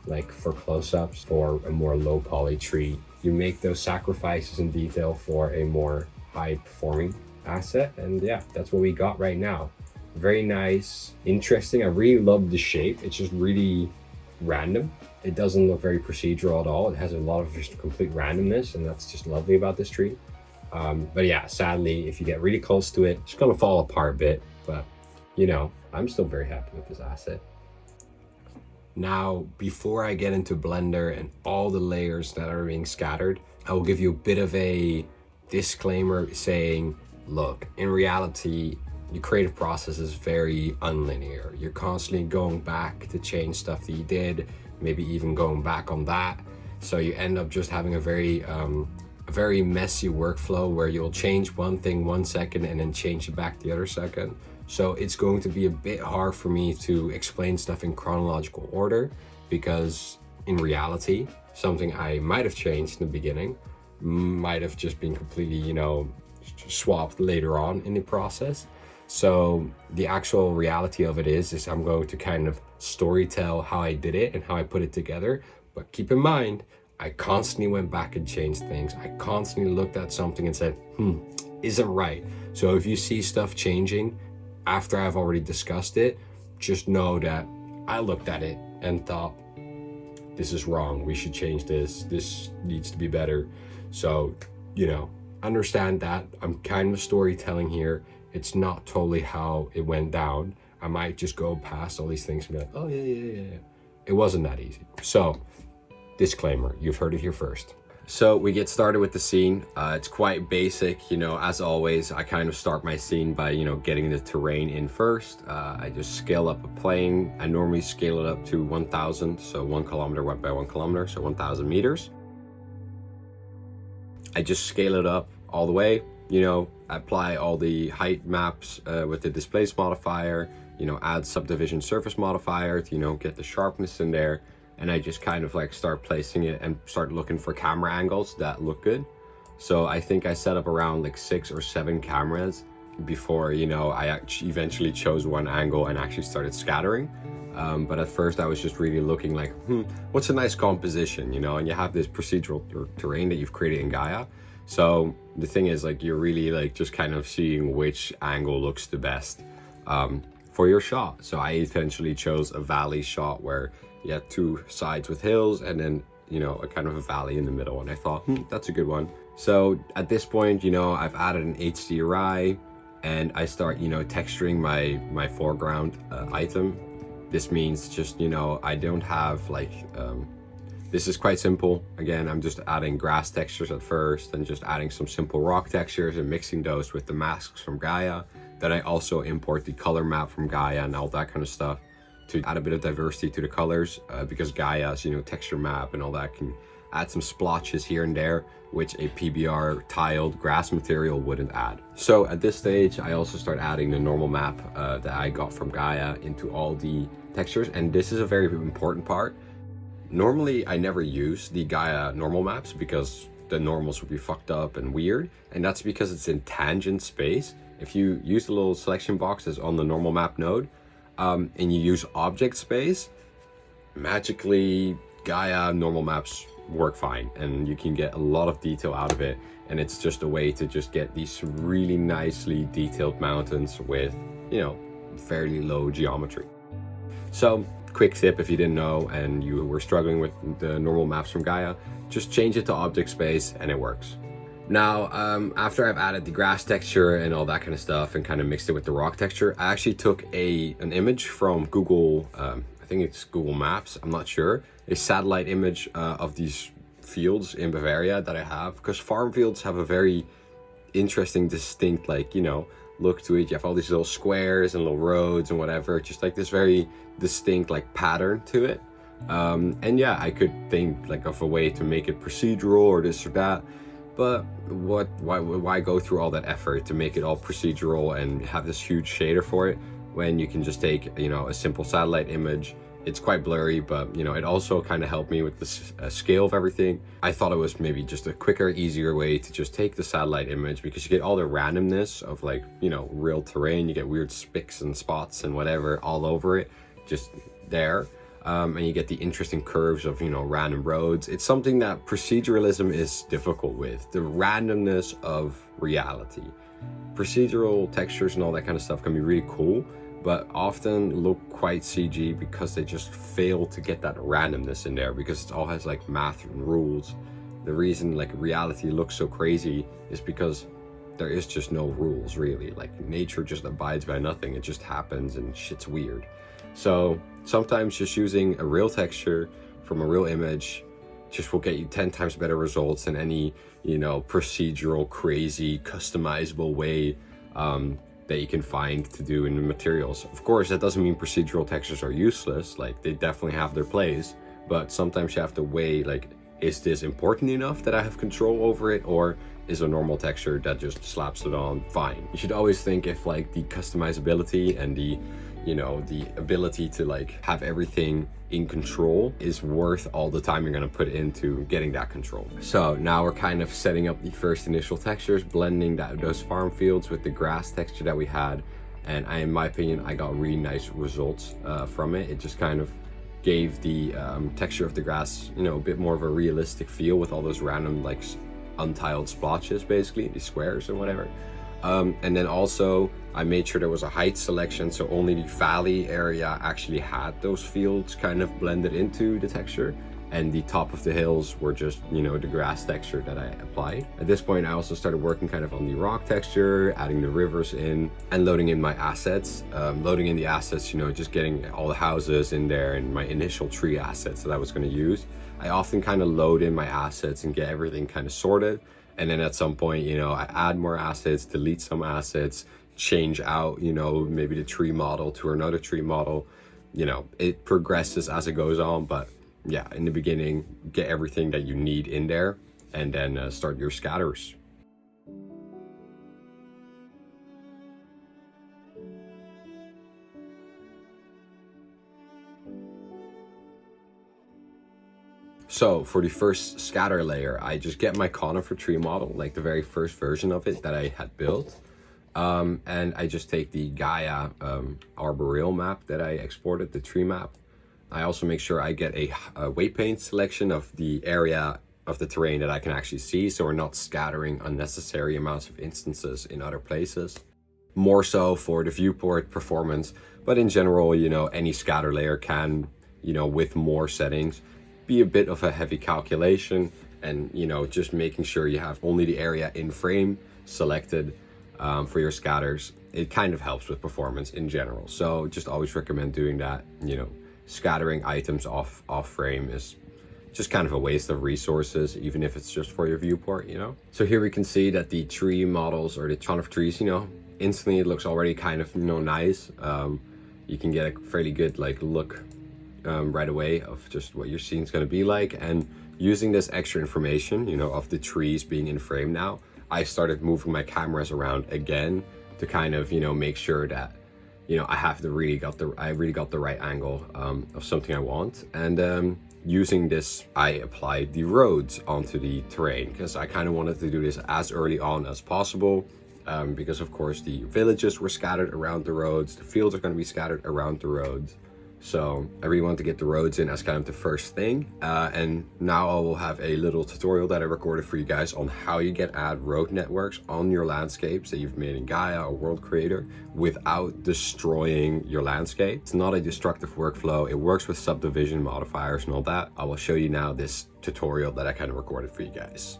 like for close-ups, for a more low poly tree. You make those sacrifices in detail for a more high performing asset. And yeah, that's what we got right now. Very nice, interesting. I really love the shape. It's just really random. It doesn't look very procedural at all. It has a lot of just complete randomness, and that's just lovely about this tree. But yeah, sadly, if you get really close to it, it's gonna fall apart a bit, but you know, I'm still very happy with this asset. Now, before I get into Blender and all the layers that are being scattered, I will give you a bit of a disclaimer saying, look, in reality, the creative process is very unlinear. You're constantly going back to change stuff that you did, maybe even going back on that. So you end up just having a a very messy workflow where you'll change one thing 1 second and then change it back the other second. So it's going to be a bit hard for me to explain stuff in chronological order, because in reality, something I might have changed in the beginning might have just been completely, you know, swapped later on in the process. So the actual reality of it is I'm going to kind of storytell how I did it and how I put it together. But keep in mind, I constantly went back and changed things. I constantly looked at something and said, isn't right. So if you see stuff changing after I've already discussed it, just know that I looked at it and thought, this is wrong. We should change this. This needs to be better. So, you know, understand that I'm kind of storytelling here. It's not totally how it went down. I might just go past all these things and be like, oh yeah. It wasn't that easy. So, disclaimer, you've heard it here first. So we get started with the scene. It's quite basic, you know, as always. I kind of start my scene by, you know, getting the terrain in first. I just scale up a plane. I normally scale it up to 1,000, so 1 kilometer by 1 kilometer, so 1,000 meters. I just scale it up all the way, you know, apply all the height maps with the displace modifier, you know, add subdivision surface modifier to, you know, get the sharpness in there. And I just kind of like start placing it and start looking for camera angles that look good. So I think I set up around like 6 or 7 cameras before, you know, I eventually chose one angle and actually started scattering. But at first I was just really looking like, what's a nice composition, you know, and you have this procedural terrain that you've created in Gaea. So the thing is, like, you're really like just kind of seeing which angle looks the best for your shot. So I eventually chose a valley shot where you had 2 sides with hills and then, you know, a kind of a valley in the middle. And I thought, that's a good one. So at this point, you know, I've added an HDRI and I start, you know, texturing my foreground item. This means just, you know, I don't have like, this is quite simple. Again, I'm just adding grass textures at first and just adding some simple rock textures and mixing those with the masks from Gaea. Then I also import the color map from Gaea and all that kind of stuff to add a bit of diversity to the colors, because Gaea's, you know, texture map and all that can add some splotches here and there, which a PBR tiled grass material wouldn't add. So at this stage, I also start adding the normal map that I got from Gaea into all the textures. And this is a very important part. Normally, I never use the Gaea normal maps because the normals would be fucked up and weird. And that's because it's in tangent space. If you use the little selection boxes on the normal map node, and you use object space, magically Gaea normal maps work fine and you can get a lot of detail out of it. And it's just a way to just get these really nicely detailed mountains with, you know, fairly low geometry. So quick tip, if you didn't know and you were struggling with the normal maps from Gaea, just change it to object space and it works. Now, after I've added the grass texture and all that kind of stuff and kind of mixed it with the rock texture, I actually took an image from Google, I think it's Google Maps, I'm not sure, a satellite image of these fields in Bavaria that I have, because farm fields have a very interesting, distinct, like, you know, look to it. You have all these little squares and little roads and whatever, just like this very distinct like pattern to it. And yeah, I could think like of a way to make it procedural or this or that. But why go through all that effort to make it all procedural and have this huge shader for it when you can just take, you know, a simple satellite image. It's quite blurry, but, you know, it also kind of helped me with the scale of everything. I thought it was maybe just a quicker, easier way to just take the satellite image, because you get all the randomness of, like, you know, real terrain. You get weird spicks and spots and whatever all over it, just there. And you get the interesting curves of, you know, random roads. It's something that proceduralism is difficult with, the randomness of reality. Procedural textures and all that kind of stuff can be really cool, but often look quite CG because they just fail to get that randomness in there, because it all has like math and rules. The reason like reality looks so crazy is because there is just no rules, really. Like, nature just abides by nothing. It just happens and shit's weird. So sometimes just using a real texture from a real image just will get you 10 times better results than any, you know, procedural, crazy, customizable way that you can find to do in the materials. Of course, that doesn't mean procedural textures are useless. Like, they definitely have their place, but sometimes you have to weigh like is this important enough that I have control over it, or is a normal texture that just slaps it on fine? You should always think if like the customizability and the, you know, the ability to like have everything in control is worth all the time you're gonna put into getting that control. So now we're kind of setting up the first initial textures, blending those farm fields with the grass texture that we had. And in my opinion, I got really nice results from it. It just kind of gave the texture of the grass, you know, a bit more of a realistic feel with all those random like untiled splotches, basically, the squares and whatever. And then also I made sure there was a height selection, so only the valley area actually had those fields kind of blended into the texture, and the top of the hills were just, you know, the grass texture that I applied. At this point, I also started working kind of on the rock texture, adding the rivers in, and loading in my assets. Loading in the assets, you know, just getting all the houses in there and my initial tree assets that I was going to use. I often kind of load in my assets and get everything kind of sorted. And then at some point, you know, I add more assets, delete some assets, change out, you know, maybe the tree model to another tree model. You know, it progresses as it goes on, but yeah, in the beginning, get everything that you need in there, and then start your scatters. So for the first scatter layer, I just get my conifer tree model, like the very first version of it that I had built. And I just take the Gaea arboreal map that I exported, the tree map. I also make sure I get a weight paint selection of the area of the terrain that I can actually see, so we're not scattering unnecessary amounts of instances in other places. More so for the viewport performance, but in general, you know, any scatter layer can, you know, with more settings, be a bit of a heavy calculation. And, you know, just making sure you have only the area in frame selected for your scatters, it kind of helps with performance in general. So just always recommend doing that. You know, scattering items off frame is just kind of a waste of resources, even if it's just for your viewport, you know. So here we can see that the tree models, or the conifer trees, you know, instantly it looks already kind of, you know, nice. You can get a fairly good like look right away of just what your scene's going to be like. And using this extra information, you know, of the trees being in frame now, I started moving my cameras around again to kind of, you know, make sure that, you know, I really got the right angle of something I want. And using this, I applied the roads onto the terrain, because I kind of wanted to do this as early on as possible, because of course the villages were scattered around the roads, the fields are going to be scattered around the roads. So I really want to get the roads in as kind of the first thing. And now I will have a little tutorial that I recorded for you guys on how you add road networks on your landscapes that you've made in Gaea or World Creator without destroying your landscape. It's not a destructive workflow. It works with subdivision modifiers and all that. I will show you now this tutorial that I kind of recorded for you guys.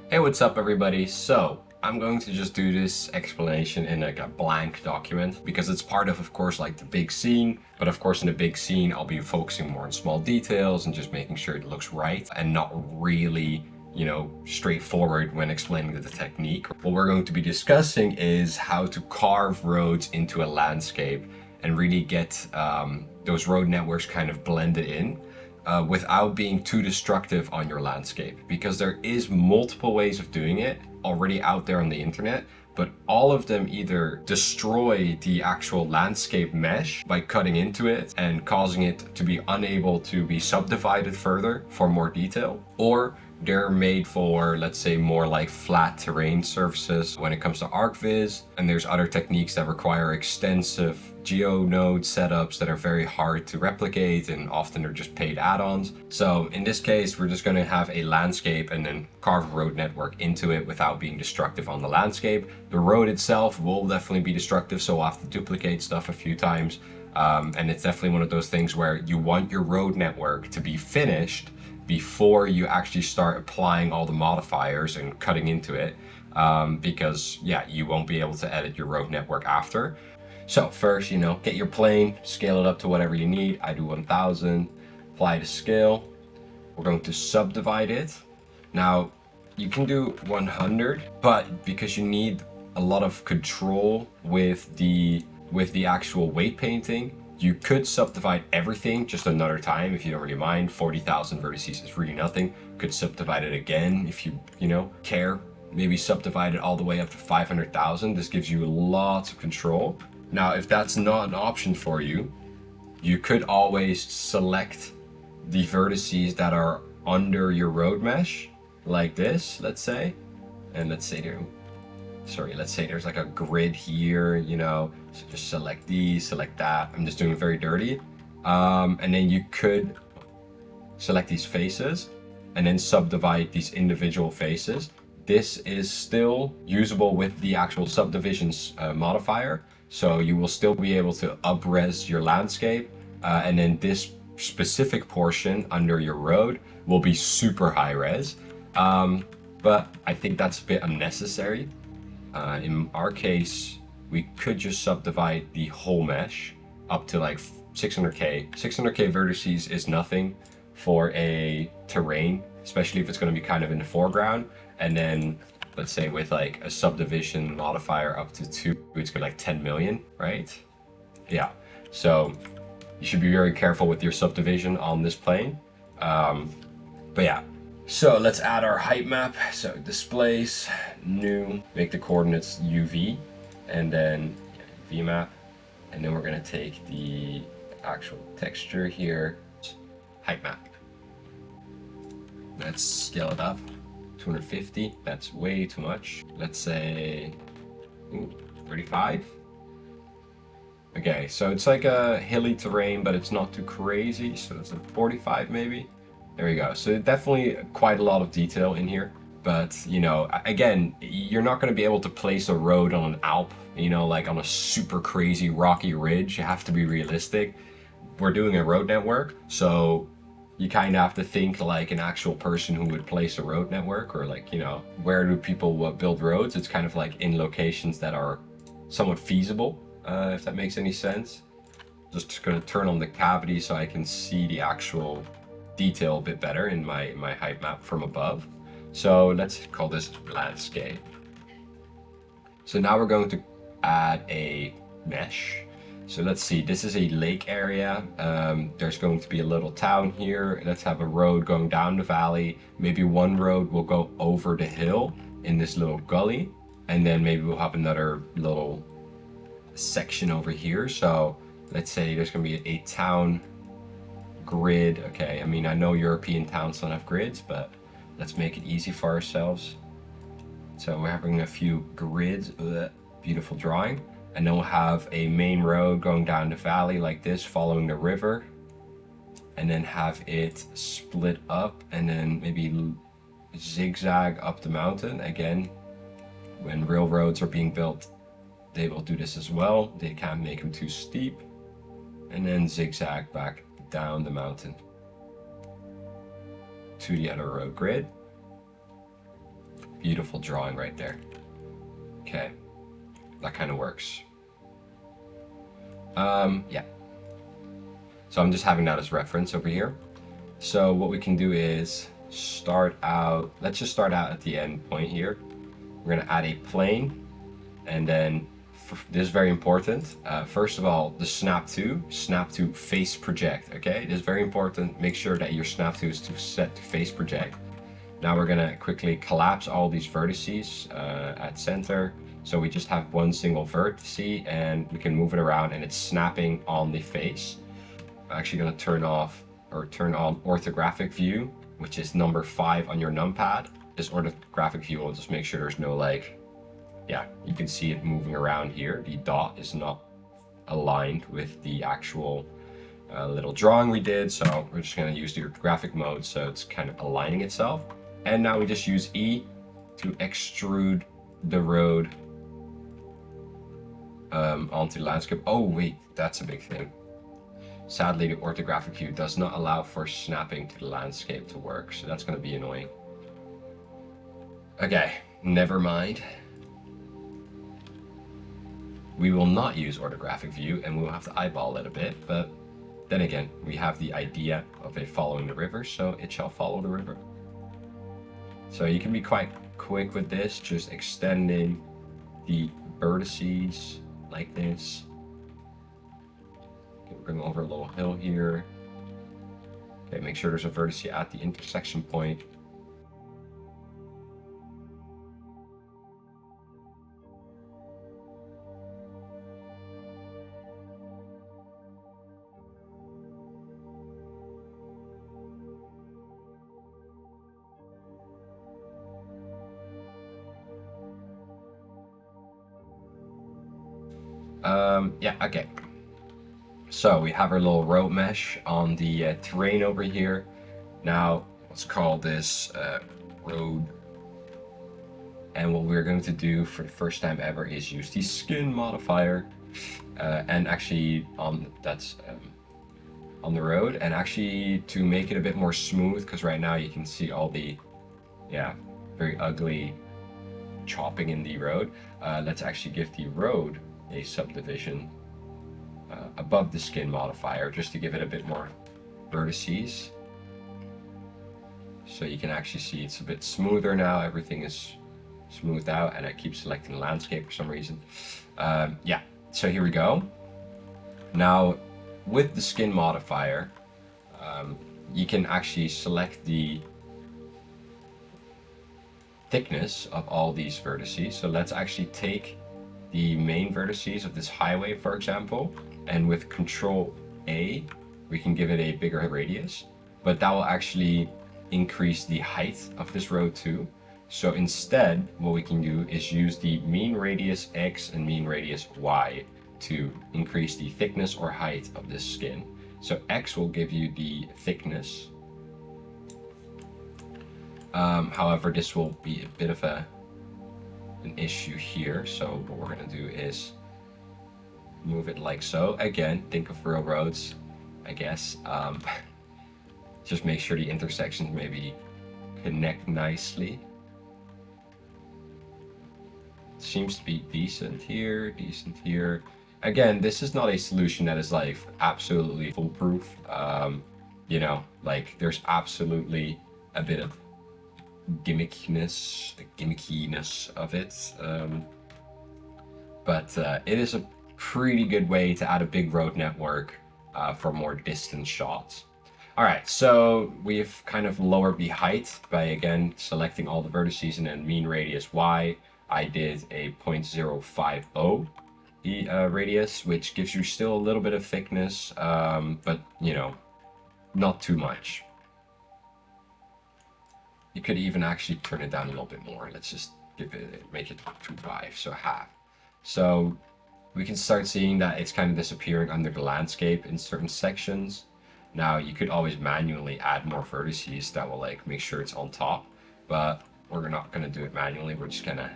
Hey, what's up everybody? So I'm going to just do this explanation in like a blank document, because it's part of course, like the big scene. But of course, in the big scene, I'll be focusing more on small details and just making sure it looks right and not really, you know, straightforward when explaining the technique. What we're going to be discussing is how to carve roads into a landscape and really get those road networks kind of blended in. Without being too destructive on your landscape, because there is multiple ways of doing it already out there on the internet, but all of them either destroy the actual landscape mesh by cutting into it and causing it to be unable to be subdivided further for more detail, or they're made for, let's say, more like flat terrain surfaces when it comes to ArcViz. And there's other techniques that require extensive GeoNode setups that are very hard to replicate, and often they're just paid add-ons. So in this case, we're just going to have a landscape and then carve a road network into it without being destructive on the landscape. The road itself will definitely be destructive, so I'll have to duplicate stuff a few times. And it's definitely one of those things where you want your road network to be finished before you actually start applying all the modifiers and cutting into it, because yeah, you won't be able to edit your road network after. So first, you know, get your plane, scale it up to whatever you need. I do 1000, apply the scale. We're going to subdivide it. Now you can do 100, but because you need a lot of control with the actual weight painting, You could subdivide everything just another time if you don't really mind. 40,000 vertices is really nothing. Could subdivide it again if you care. Maybe subdivide it all the way up to 500,000. This gives you lots of control. Now, if that's not an option for you, you could always select the vertices that are under your road mesh, like this, let's say. And let's say there's like a grid here, you know, so just select these, select that. I'm just doing it very dirty. And then you could select these faces and then subdivide these individual faces. This is still usable with the actual subdivisions modifier. So you will still be able to up-res your landscape. And then this specific portion under your road will be super high res. But I think that's a bit unnecessary. In our case, we could just subdivide the whole mesh up to like 600K. 600K vertices is nothing for a terrain, especially if it's going to be kind of in the foreground. And then let's say with like a subdivision modifier up to 2, it's like 10 million, right? Yeah, so you should be very careful with your subdivision on this plane. But yeah, so let's add our height map. So displace, new, make the coordinates UV, and then VMap. And then we're gonna take the actual texture here, height map. Let's scale it up, 250, that's way too much. Let's say 35. Okay, so it's like a hilly terrain, but it's not too crazy. So it's a 45 maybe. There we go. So definitely quite a lot of detail in here. But, you know, again, you're not going to be able to place a road on an Alp, you know, like on a super crazy rocky ridge. You have to be realistic. We're doing a road network, so you kind of have to think like an actual person who would place a road network, or like, you know, where do people build roads? It's kind of like in locations that are somewhat feasible, if that makes any sense. Just going to turn on the cavity so I can see the actual detail a bit better in my height map from above. So let's call this landscape. So now we're going to add a mesh. So let's see, this is a lake area. There's going to be a little town here. Let's have a road going down the valley. Maybe one road will go over the hill in this little gully. And then maybe we'll have another little section over here. So let's say there's going to be a town grid. Okay, I mean, I know European towns don't have grids, but let's make it easy for ourselves. So we're having a few grids. Beautiful drawing. And then we'll have a main road going down the valley like this, following the river, and then have it split up and then maybe zigzag up the mountain. Again, when railroads are being built, they will do this as well. They can't make them too steep. And then zigzag back down the mountain to the other road grid. Beautiful drawing right there. Okay. That kind of works. Yeah. So I'm just having that as reference over here. So what we can do is start out, let's just start out at the end point here. We're going to add a plane, and then this is very important. First of all, the snap to face project. Okay, it is very important. Make sure that your snap to is set to face project. Now we're going to quickly collapse all these vertices at center. So we just have one single vertex and we can move it around and it's snapping on the face. I'm actually going to turn on orthographic view, which is number 5 on your numpad. This orthographic view will just make sure there's no yeah, you can see it moving around here. The dot is not aligned with the actual little drawing we did. So we're just going to use the orthographic mode so it's kind of aligning itself. And now we just use E to extrude the road onto the landscape. Oh wait, that's a big thing. Sadly, the orthographic view does not allow for snapping to the landscape to work, so that's going to be annoying. Okay, never mind. We will not use orthographic view and we'll have to eyeball it a bit, but then again, we have the idea of it following the river, so it shall follow the river. So you can be quite quick with this, just extending the vertices like this. We're going over a little hill here. Okay, make sure there's a vertex at the intersection point. Yeah, okay. So we have our little road mesh on the terrain over here. Now, let's call this road. And what we're going to do for the first time ever is use the skin modifier. And actually, that's on the road. And actually to make it a bit more smooth, because right now you can see all the, yeah, very ugly chopping in the road. Let's actually give the road a subdivision above the skin modifier, just to give it a bit more vertices. So you can actually see it's a bit smoother now. Everything is smoothed out, and I keep selecting landscape for some reason. Yeah, so here we go. Now with the skin modifier, you can actually select the thickness of all these vertices. So let's actually take the main vertices of this highway, for example, and with Control A, we can give it a bigger radius, but that will actually increase the height of this road too. So instead, what we can do is use the mean radius X and mean radius Y to increase the thickness or height of this skin. So X will give you the thickness. However, this will be a bit of an issue here. So what we're gonna do is move it like so. Again, think of real roads, I guess. Just make sure the intersections maybe connect nicely. Seems to be decent here, decent here. Again, this is not a solution that is like absolutely foolproof. You know, like there's absolutely a bit of gimmickiness of it. But it is a pretty good way to add a big road network for more distant shots. All right, so we've kind of lowered the height by, again, selecting all the vertices and then mean radius Y. I did a 0.050 radius, which gives you still a little bit of thickness, but, you know, not too much. You could even actually turn it down a little bit more. Let's just make it 2.5, so half. So we can start seeing that it's kind of disappearing under the landscape in certain sections. Now you could always manually add more vertices that will like make sure it's on top, but we're not going to do it manually. We're just gonna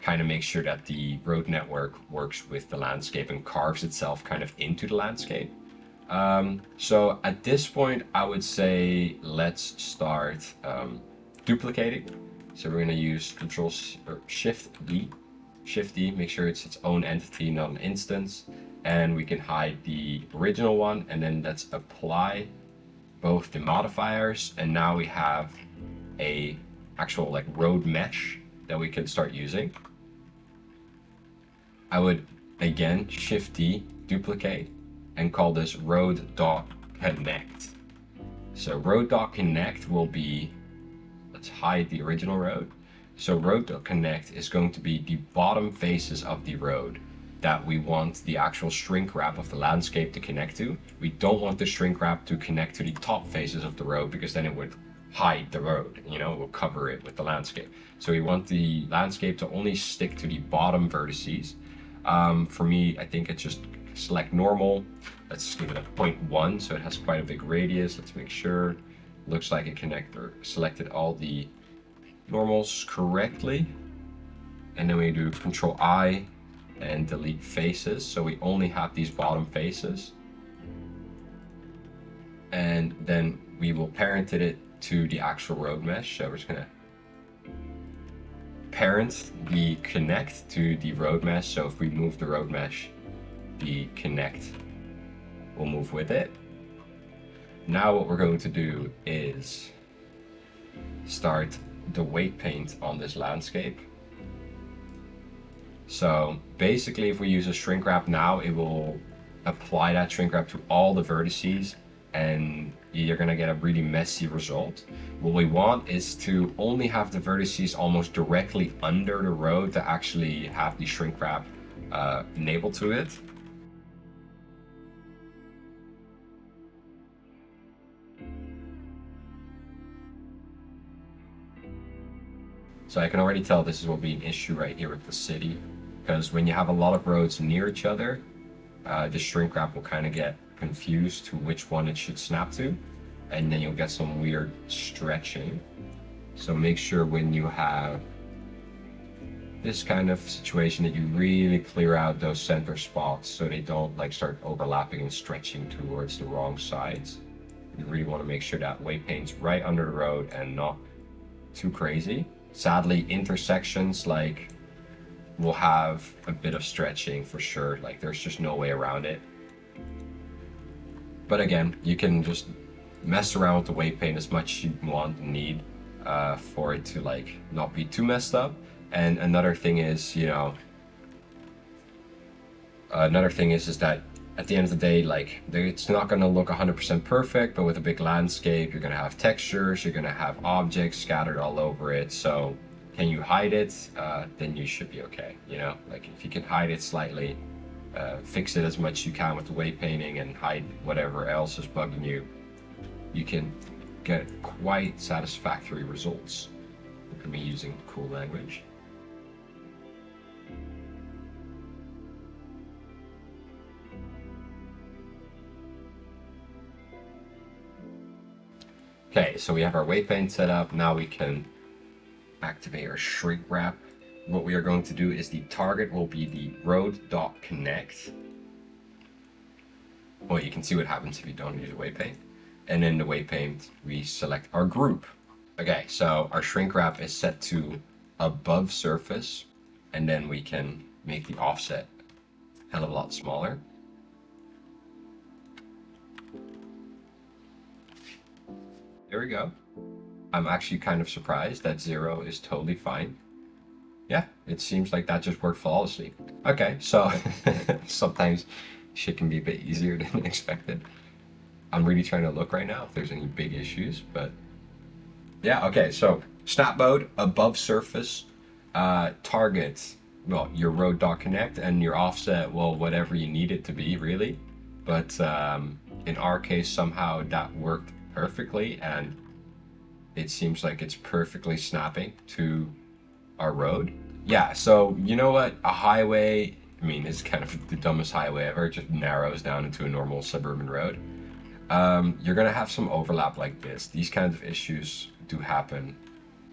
kind of make sure that the road network works with the landscape and carves itself kind of into the landscape. So at this point, I would say let's start duplicating. So we're going to use Shift D, make sure it's its own entity, not an instance. And we can hide the original one, and then let's apply both the modifiers. And now we have a actual like road mesh that we can start using. I would again Shift D, duplicate, and call this road.connect. So road.connect will be, let's hide the original road. So road.connect is going to be the bottom faces of the road that we want the actual shrink wrap of the landscape to connect to. We don't want the shrink wrap to connect to the top faces of the road, because then it would hide the road, you know, it will cover it with the landscape. So we want the landscape to only stick to the bottom vertices. For me, I think it's just select normal. Let's give it a 0.1, so it has quite a big radius. Let's make sure. Looks like it selected all the normals correctly. And then we do Control I and delete faces, so we only have these bottom faces. And then we will parent it to the actual road mesh. So we're just gonna parent the connect to the road mesh. So if we move the road mesh, the connect will move with it. Now what we're going to do is start the weight paint on this landscape. So basically, if we use a shrink wrap now, it will apply that shrink wrap to all the vertices, and you're gonna get a really messy result. What we want is to only have the vertices almost directly under the road to actually have the shrink wrap enabled to it. So I can already tell this will be an issue right here with the city, because when you have a lot of roads near each other, the shrink wrap will kind of get confused to which one it should snap to, and then you'll get some weird stretching. So make sure when you have this kind of situation that you really clear out those center spots so they don't like start overlapping and stretching towards the wrong sides. You really want to make sure that weight paint's right under the road and not too crazy. Sadly, intersections like will have a bit of stretching for sure. Like there's just no way around it. But again, you can just mess around with the weight paint as much as you want and need for it to like not be too messed up. And another thing is, you know, is that at the end of the day, like it's not going to look 100% perfect, but with a big landscape, you're going to have textures, you're going to have objects scattered all over it. So can you hide it? Then you should be okay. You know, like if you can hide it slightly, fix it as much as you can with the weight painting and hide whatever else is bugging you, you can get quite satisfactory results. Look at me using cool language. Okay, so we have our weight paint set up. Now we can activate our shrink wrap. What we are going to do is the target will be the road.connect. Well, you can see what happens if you don't use a weight paint. And in the weight paint, we select our group. Okay, so our shrink wrap is set to above surface, and then we can make the offset a hell of a lot smaller. There we go. I'm actually kind of surprised that 0 is totally fine. Yeah, it seems like that just worked flawlessly. Okay, so sometimes shit can be a bit easier than expected. I'm really trying to look right now if there's any big issues, but yeah, okay, so snap mode, above surface, target, well, your road.connect, and your offset, well, whatever you need it to be, really. But in our case, somehow that worked perfectly, and it seems like it's perfectly snapping to our road. Yeah, so you know what? A highway, I mean, it's kind of the dumbest highway ever. It just narrows down into a normal suburban road. You're gonna have some overlap like this. These kinds of issues do happen.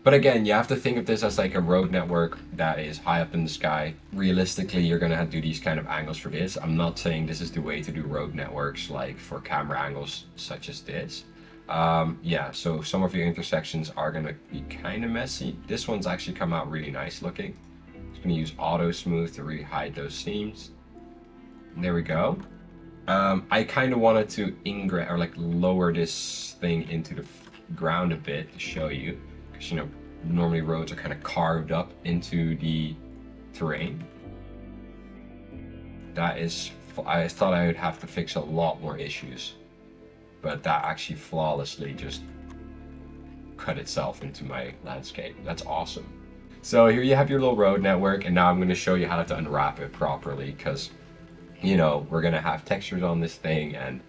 But again, you have to think of this as like a road network that is high up in the sky. Realistically, you're gonna have to do these kind of angles for this. I'm not saying this is the way to do road networks like for camera angles such as this. Yeah, so some of your intersections are gonna be kind of messy. This one's actually come out really nice looking. Just gonna use auto smooth to really hide those seams. And there we go. I kind of wanted to ingress or like lower this thing into the ground a bit to show you, because you know normally roads are kind of carved up into the terrain. That is, I thought I would have to fix a lot more issues, but that actually flawlessly just cut itself into my landscape. That's awesome. So here you have your little road network, and now I'm going to show you how to unwrap it properly, because you know we're going to have textures on this thing and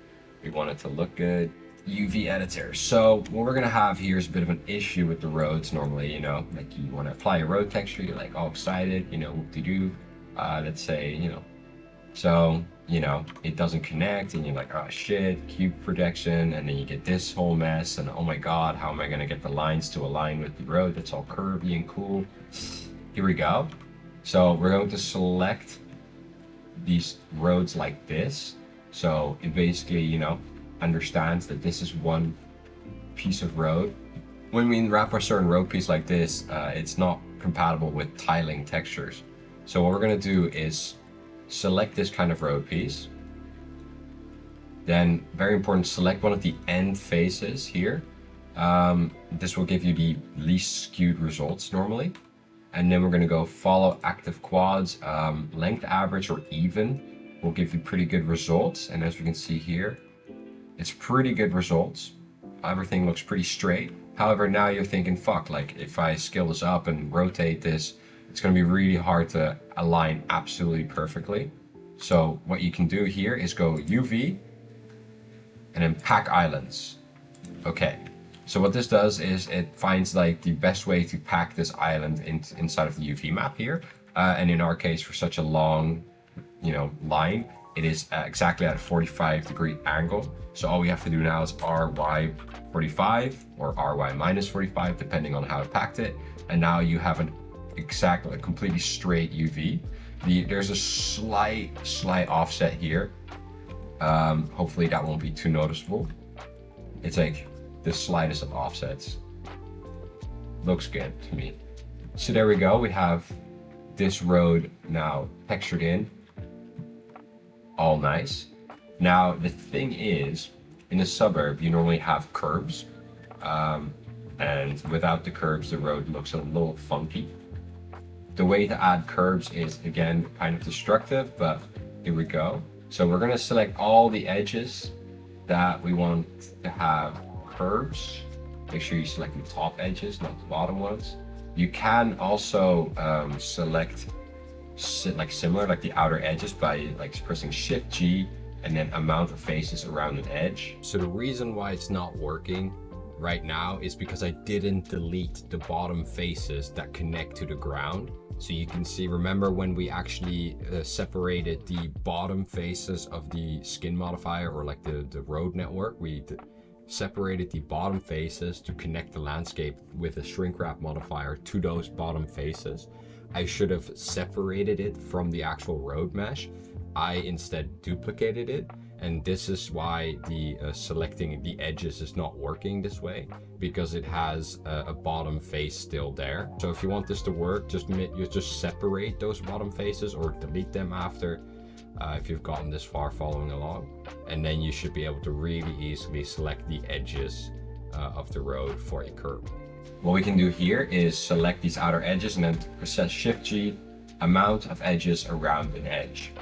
we want it to look good. UV editor. So what we're going to have here is a bit of an issue with the roads normally, you know, like you want to apply a road texture, you're like all excited, you know, whoop-de-doo, let's say, you know, so you know it doesn't connect and you're like, oh shit, cube projection, and then you get this whole mess and oh my god, how am I going to get the lines to align with the road that's all curvy and cool. Here we go. So we're going to select these roads like this, so it basically, you know, understands that this is one piece of road. When we wrap a certain road piece like this, it's not compatible with tiling textures. So what we're going to do is select this kind of road piece. Then, very important, select one of the end faces here. This will give you the least skewed results normally. And then we're going to go follow active quads, length average or even. will give you pretty good results. And as we can see here, it's pretty good results. Everything looks pretty straight. However, now you're thinking, fuck, like if I scale this up and rotate this, it's going to be really hard to align absolutely perfectly. So what you can do here is go UV and then pack islands. Okay, so what this does is it finds like the best way to pack this island inside of the UV map here. And in our case, for such a long, line, it is exactly at a 45-degree angle. So all we have to do now is RY 45 or RY minus 45, depending on how it packed it. And now you have an exactly completely straight UV. There's a slight offset here. Hopefully that won't be too noticeable. It's like the slightest of offsets. Looks good to me. So there we go. We have this road now textured in. All nice. Now the thing is, in a suburb you normally have curbs, and without the curbs the road looks a little funky. The way to add curbs is again kind of destructive, but here we go. So we're going to select all the edges that we want to have curbs. Make sure you select the top edges, not the bottom ones. You can also select similar like the outer edges by pressing Shift G and then amount of faces around an edge. So the reason why it's not working right now is because I didn't delete the bottom faces that connect to the ground. So you can see, remember when we actually separated the bottom faces of the skin modifier, or like the road network, we separated the bottom faces to connect the landscape with a shrink wrap modifier to those bottom faces. I should have separated it from the actual road mesh. I instead duplicated it, and this is why the selecting the edges is not working this way, because it has a bottom face still there. So if you want this to work, just separate those bottom faces or delete them after, if you've gotten this far following along, and then you should be able to really easily select the edges of the road for a curb. What we can do here is select these outer edges and then press Shift G, amount of edges around an edge.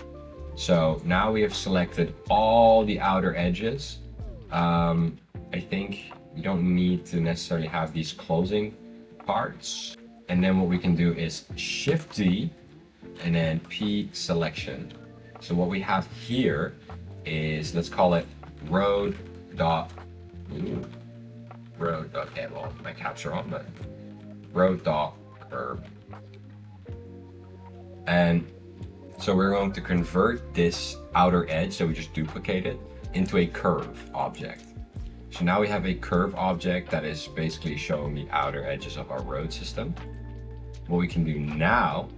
So now we have selected all the outer edges. I think you don't need to necessarily have these closing parts. And then what we can do is Shift D and then P selection. So what we have here is, let's call it road dot, okay, well, my caps are on, but road dot curb. And so we're going to convert this outer edge that we just duplicated into a curve object. So now we have a curve object that is basically showing the outer edges of our road system. What we can do now,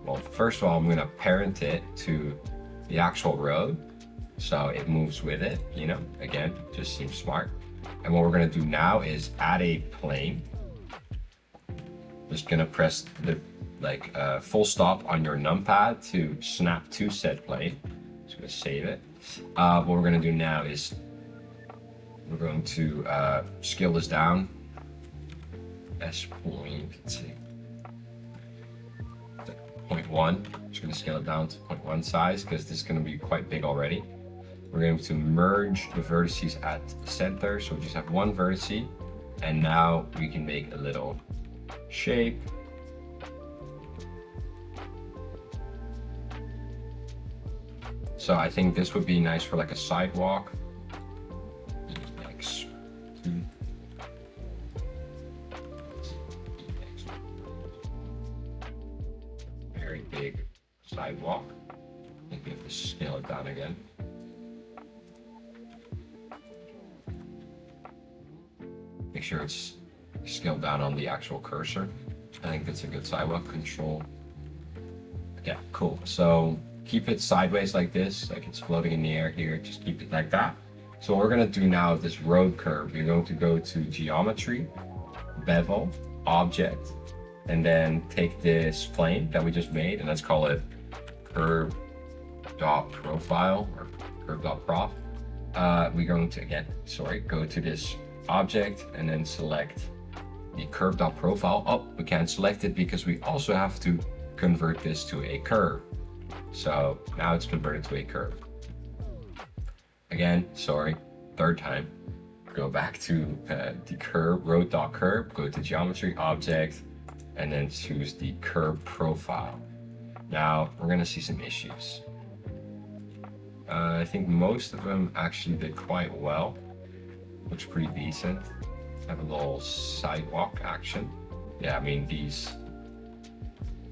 well, first of all, I'm going to parent it to the actual road so it moves with it, again, just seems smart. And what we're going to do now is add a plane. Just going to press the full stop on your numpad to snap to said plane. Just going to save it. What we're going to do now is we're going to scale this down. S point, let's see, 0.1. Just going to scale it down to 0.1 size because this is going to be quite big already. We're going to merge the vertices at the center, so we just have one vertex, and now we can make a little shape. So I think this would be nice for like a sidewalk. Very big sidewalk. I think we have to scale it down again. Make sure it's scaled down on the actual cursor. I think that's a good sidewalk. Control. Yeah, cool. So keep it sideways like this, like it's floating in the air here. Just keep it like that. So what we're going to do now with this road curve, you're going to go to Geometry, Bevel, Object, and then take this plane that we just made, and let's call it curve.profile or curve.prof. We're going to, again, go to this object and then select the curve.profile. Oh, we can't select it because we also have to convert this to a curve. So now it's converted to a curve. Again, sorry, third time. Go back to the curve, road.curve, go to geometry, object, and then choose the curve profile. Now we're gonna see some issues. I think most of them actually did quite well. Looks pretty decent. Have a little sidewalk action. Yeah, I mean these,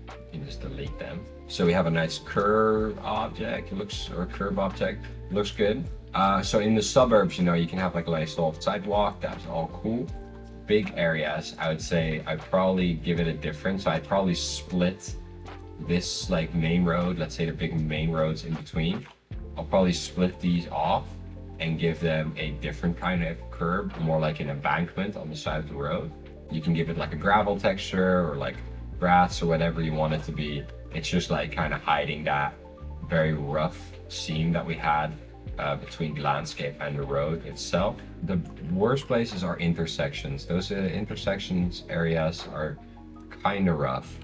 you can just delete them. So we have a nice curve object, curve object, looks good. So in the suburbs, you know, you can have like a nice little sidewalk, that's all cool. Big areas, I would say I'd probably give it a difference. So I'd probably split this like main road, let's say the big main roads in between. I'll probably split these off and give them a different kind of curb, more like an embankment on the side of the road. You can give it like a gravel texture or like grass or whatever you want it to be. It's just like kind of hiding that very rough seam that we had between the landscape and the road itself. The worst places are intersections. Those intersections areas are kind of rough,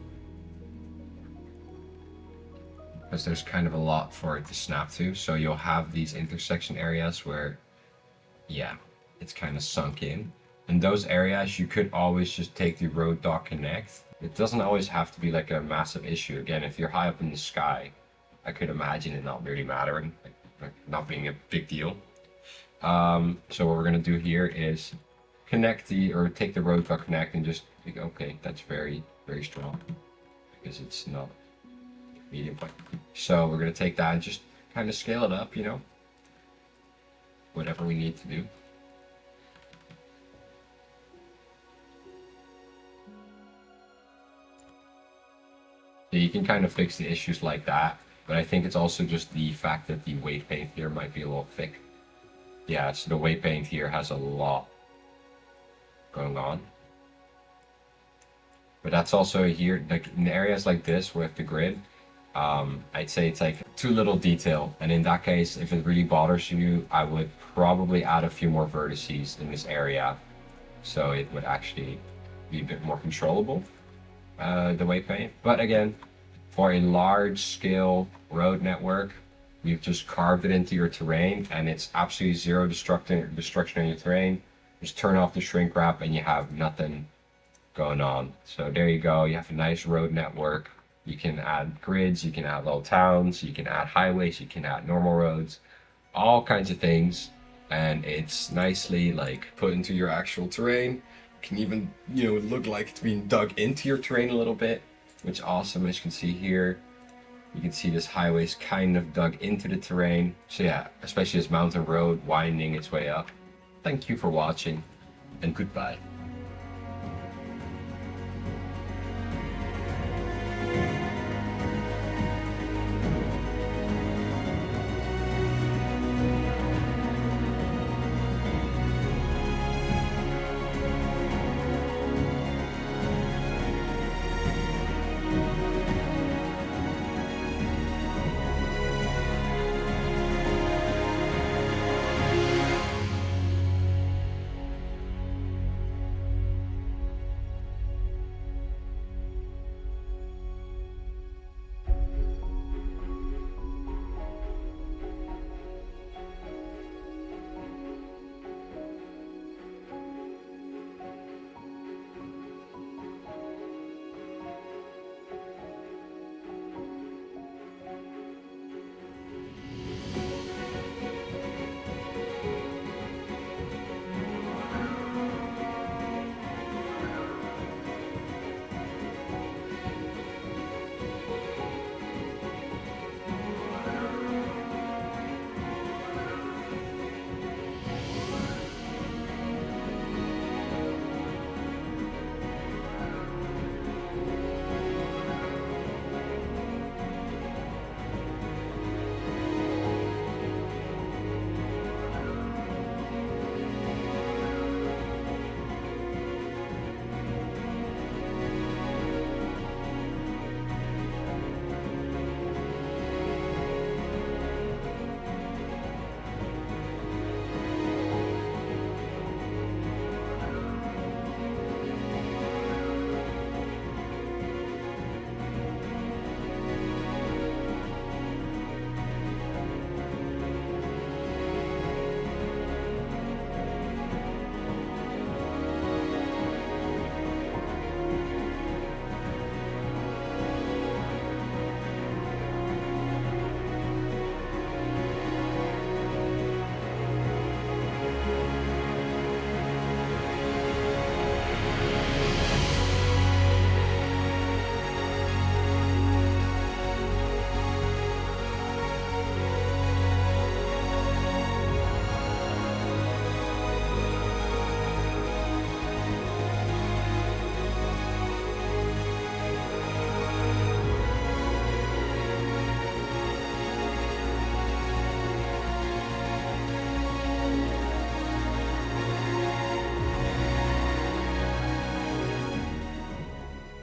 because there's kind of a lot for it to snap to. So you'll have these intersection areas where, yeah, it's kind of sunk in. In those areas, you could always just take the road.connect. It doesn't always have to be like a massive issue. Again, if you're high up in the sky, I could imagine it not really mattering, like not being a big deal. So what we're gonna do here is connect take the road.connect and just think, okay, that's very, very strong because it's not medium point. So we're gonna take that and just kind of scale it up, you know, whatever we need to do. So you can kind of fix the issues like that, but I think it's also just the fact that the weight paint here might be a little thick. Yeah, so the weight paint here has a lot going on. But that's also here, like in areas like this with the grid, I'd say it's like too little detail. And in that case, if it really bothers you, I would probably add a few more vertices in this area, so it would actually be a bit more controllable, the weight paint. But again, for a large scale road network, you've just carved it into your terrain and it's absolutely zero destruction in your terrain. Just turn off the shrink wrap and you have nothing going on. So there you go, you have a nice road network. You can add grids, you can add little towns, you can add highways, you can add normal roads, all kinds of things. And it's nicely like put into your actual terrain. Can even, you know, look like it's being dug into your terrain a little bit, which is awesome. As you can see here, you can see this highway's kind of dug into the terrain. So yeah, especially this mountain road winding its way up. Thank you for watching, and goodbye.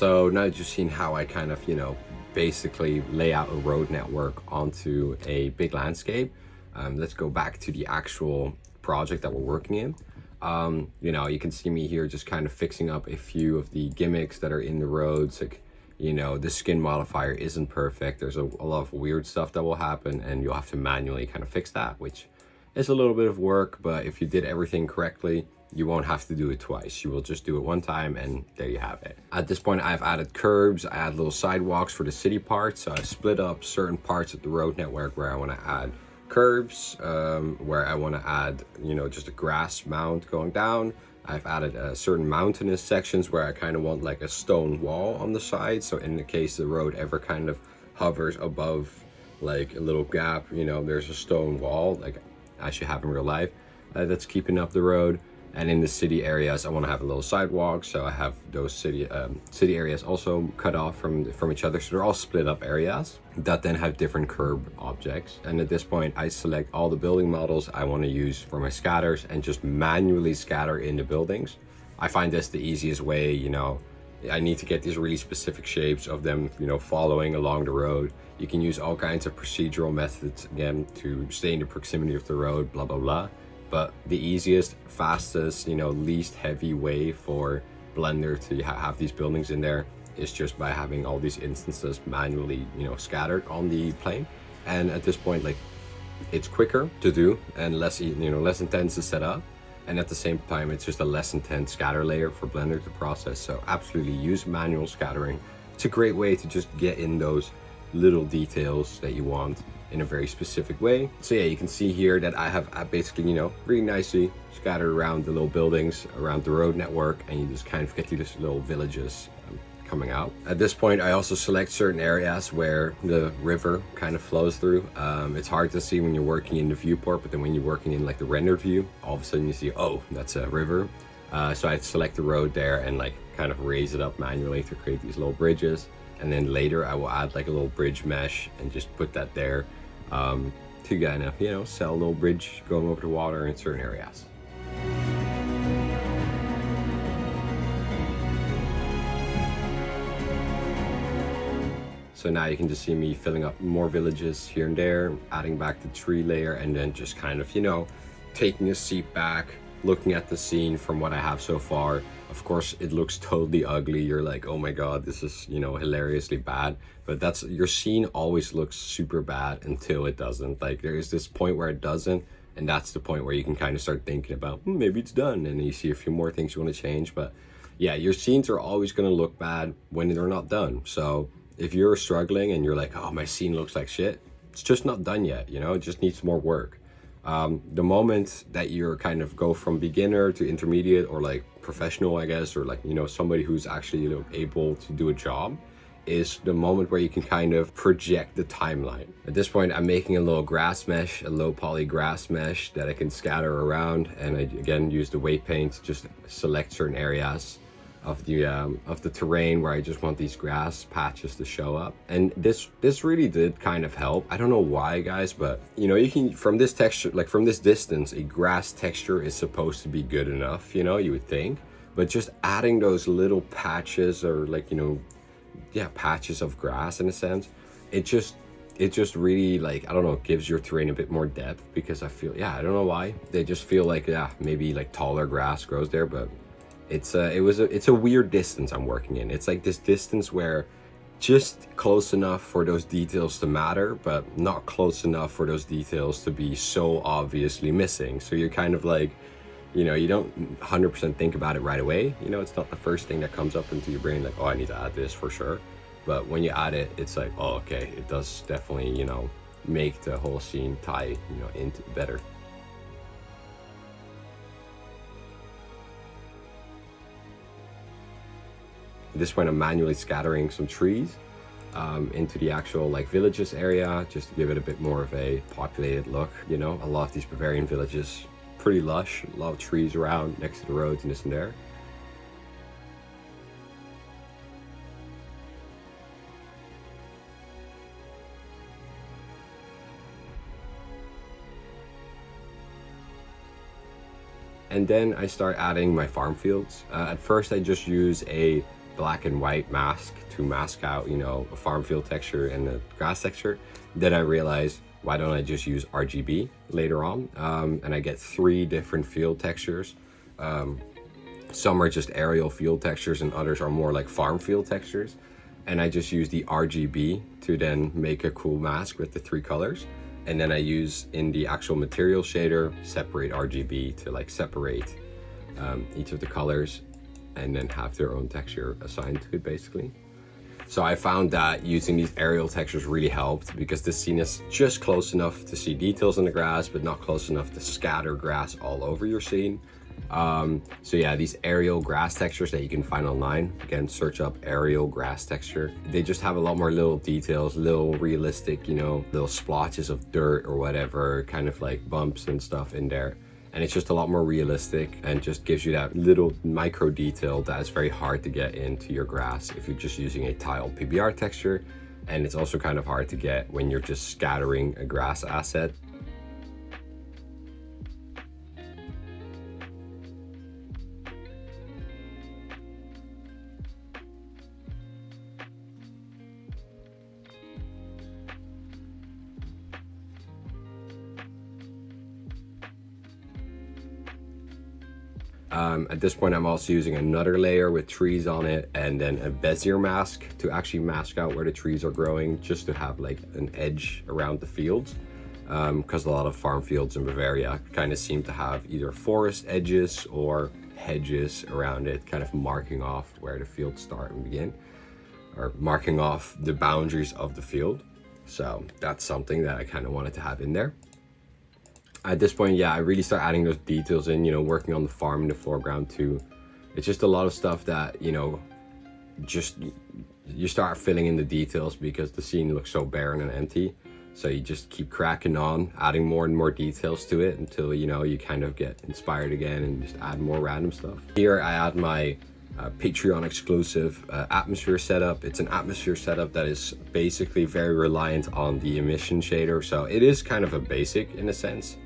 So now you've just seen how I kind of, basically lay out a road network onto a big landscape. Let's go back to the actual project that we're working in. You can see me here just kind of fixing up a few of the gimmicks that are in the roads. Like, the skin modifier isn't perfect. There's a lot of weird stuff that will happen, and you'll have to manually kind of fix that, which is a little bit of work, but if you did everything correctly, you won't have to do it twice. You will just do it one time, and there you have it. At this point, I've added curbs, I add little sidewalks for the city parts. So I split up certain parts of the road network where I want to add curbs, where I want to add, just a grass mount going down. I've added certain mountainous sections where I kind of want like a stone wall on the side. So in the case the road ever kind of hovers above like a little gap, there's a stone wall like as you have in real life that's keeping up the road. And in the city areas, I want to have a little sidewalk, so I have those city areas also cut off from each other. So they're all split up areas that then have different curb objects. And at this point, I select all the building models I want to use for my scatters and just manually scatter in the buildings. I find this the easiest way. I need to get these really specific shapes of them, following along the road. You can use all kinds of procedural methods again to stay in the proximity of the road, blah, blah, blah. But the easiest, fastest, least heavy way for Blender to have these buildings in there is just by having all these instances manually, scattered on the plane. And at this point, like, it's quicker to do and less intense to set up. And at the same time, it's just a less intense scatter layer for Blender to process. So absolutely use manual scattering. It's a great way to just get in those little details that you want in a very specific way. So yeah, you can see here that I have basically, really nicely scattered around the little buildings around the road network, and you just kind of get these little villages coming out. At this point, I also select certain areas where the river kind of flows through. It's hard to see when you're working in the viewport, but then when you're working in like the rendered view, all of a sudden you see, oh, that's a river. So I select the road there and like kind of raise it up manually to create these little bridges. And then later I will add like a little bridge mesh and just put that there to kind of, sell a little bridge going over the water in certain areas. So now you can just see me filling up more villages here and there, adding back the tree layer, and then just kind of, taking a seat back, looking at the scene from what I have so far. Of course, it looks totally ugly. You're like, oh my God, this is, hilariously bad. But that's, your scene always looks super bad until it doesn't. Like there is this point where it doesn't. And that's the point where you can kind of start thinking about, maybe it's done. And then you see a few more things you want to change. But yeah, your scenes are always going to look bad when they're not done. So if you're struggling and you're like, oh, my scene looks like shit, it's just not done yet. It just needs more work. The moment that you're kind of go from beginner to intermediate or like professional, I guess, or like, somebody who's actually able to do a job, is the moment where you can kind of project the timeline. At this point, I'm making a little grass mesh, a low poly grass mesh that I can scatter around. And I again use the weight paint to just select certain areas of the terrain where I just want these grass patches to show up. And this really did kind of help. I don't know why, guys, but you can, from this texture, like from this distance, a grass texture is supposed to be good enough, you would think. But just adding those little patches or like, patches of grass in a sense, it just really, like, I don't know, gives your terrain a bit more depth, because I feel, I don't know why, they just feel like, maybe like taller grass grows there, but it's a weird distance I'm working in. It's like this distance where just close enough for those details to matter, but not close enough for those details to be so obviously missing. So you're kind of like, you don't 100% think about it right away. It's not the first thing that comes up into your brain, like, oh, I need to add this for sure. But when you add it, it's like, oh, okay, it does definitely, make the whole scene tie, into better. At this point, I'm manually scattering some trees into the actual like villages area, just to give it a bit more of a populated look. A lot of these Bavarian villages, pretty lush, a lot of trees around next to the roads and this and there. And then I start adding my farm fields. At first I just use a black and white mask to mask out, you know, a farm field texture and a grass texture. Then I realized, why don't I just use RGB later on? And I get 3 different field textures. Some are just aerial field textures and others are more like farm field textures. And I just use the RGB to then make a cool mask with the 3 colors. And then I use in the actual material shader, separate RGB to like separate each of the colors and then have their own texture assigned to it basically. So I found that using these aerial textures really helped because the scene is just close enough to see details in the grass, but not close enough to scatter grass all over your scene. So yeah, these aerial grass textures that you can find online, again, search up aerial grass texture. They just have a lot more little details, little realistic, you know, little splotches of dirt or whatever, kind of like bumps and stuff in there. And it's just a lot more realistic and just gives you that little micro detail that is very hard to get into your grass if you're just using a tile PBR texture. And it's also kind of hard to get when you're just scattering a grass asset. At this point, I'm also using another layer with trees on it and then a Bezier mask to actually mask out where the trees are growing, just to have like an edge around the fields. Because a lot of farm fields in Bavaria kind of seem to have either forest edges or hedges around it, kind of marking off where the fields start and begin, or marking off the boundaries of the field. So that's something that I kind of wanted to have in there. At this point, yeah, I really start adding those details in, you know, working on the farm in the foreground too. It's just a lot of stuff that, you know, just you start filling in the details because the scene looks so barren and empty. So you just keep cracking on, adding more and more details to it until, you know, you kind of get inspired again and just add more random stuff. Here I add my Patreon exclusive atmosphere setup. It's an atmosphere setup that is basically very reliant on the emission shader. So it is kind of a basic, in a sense,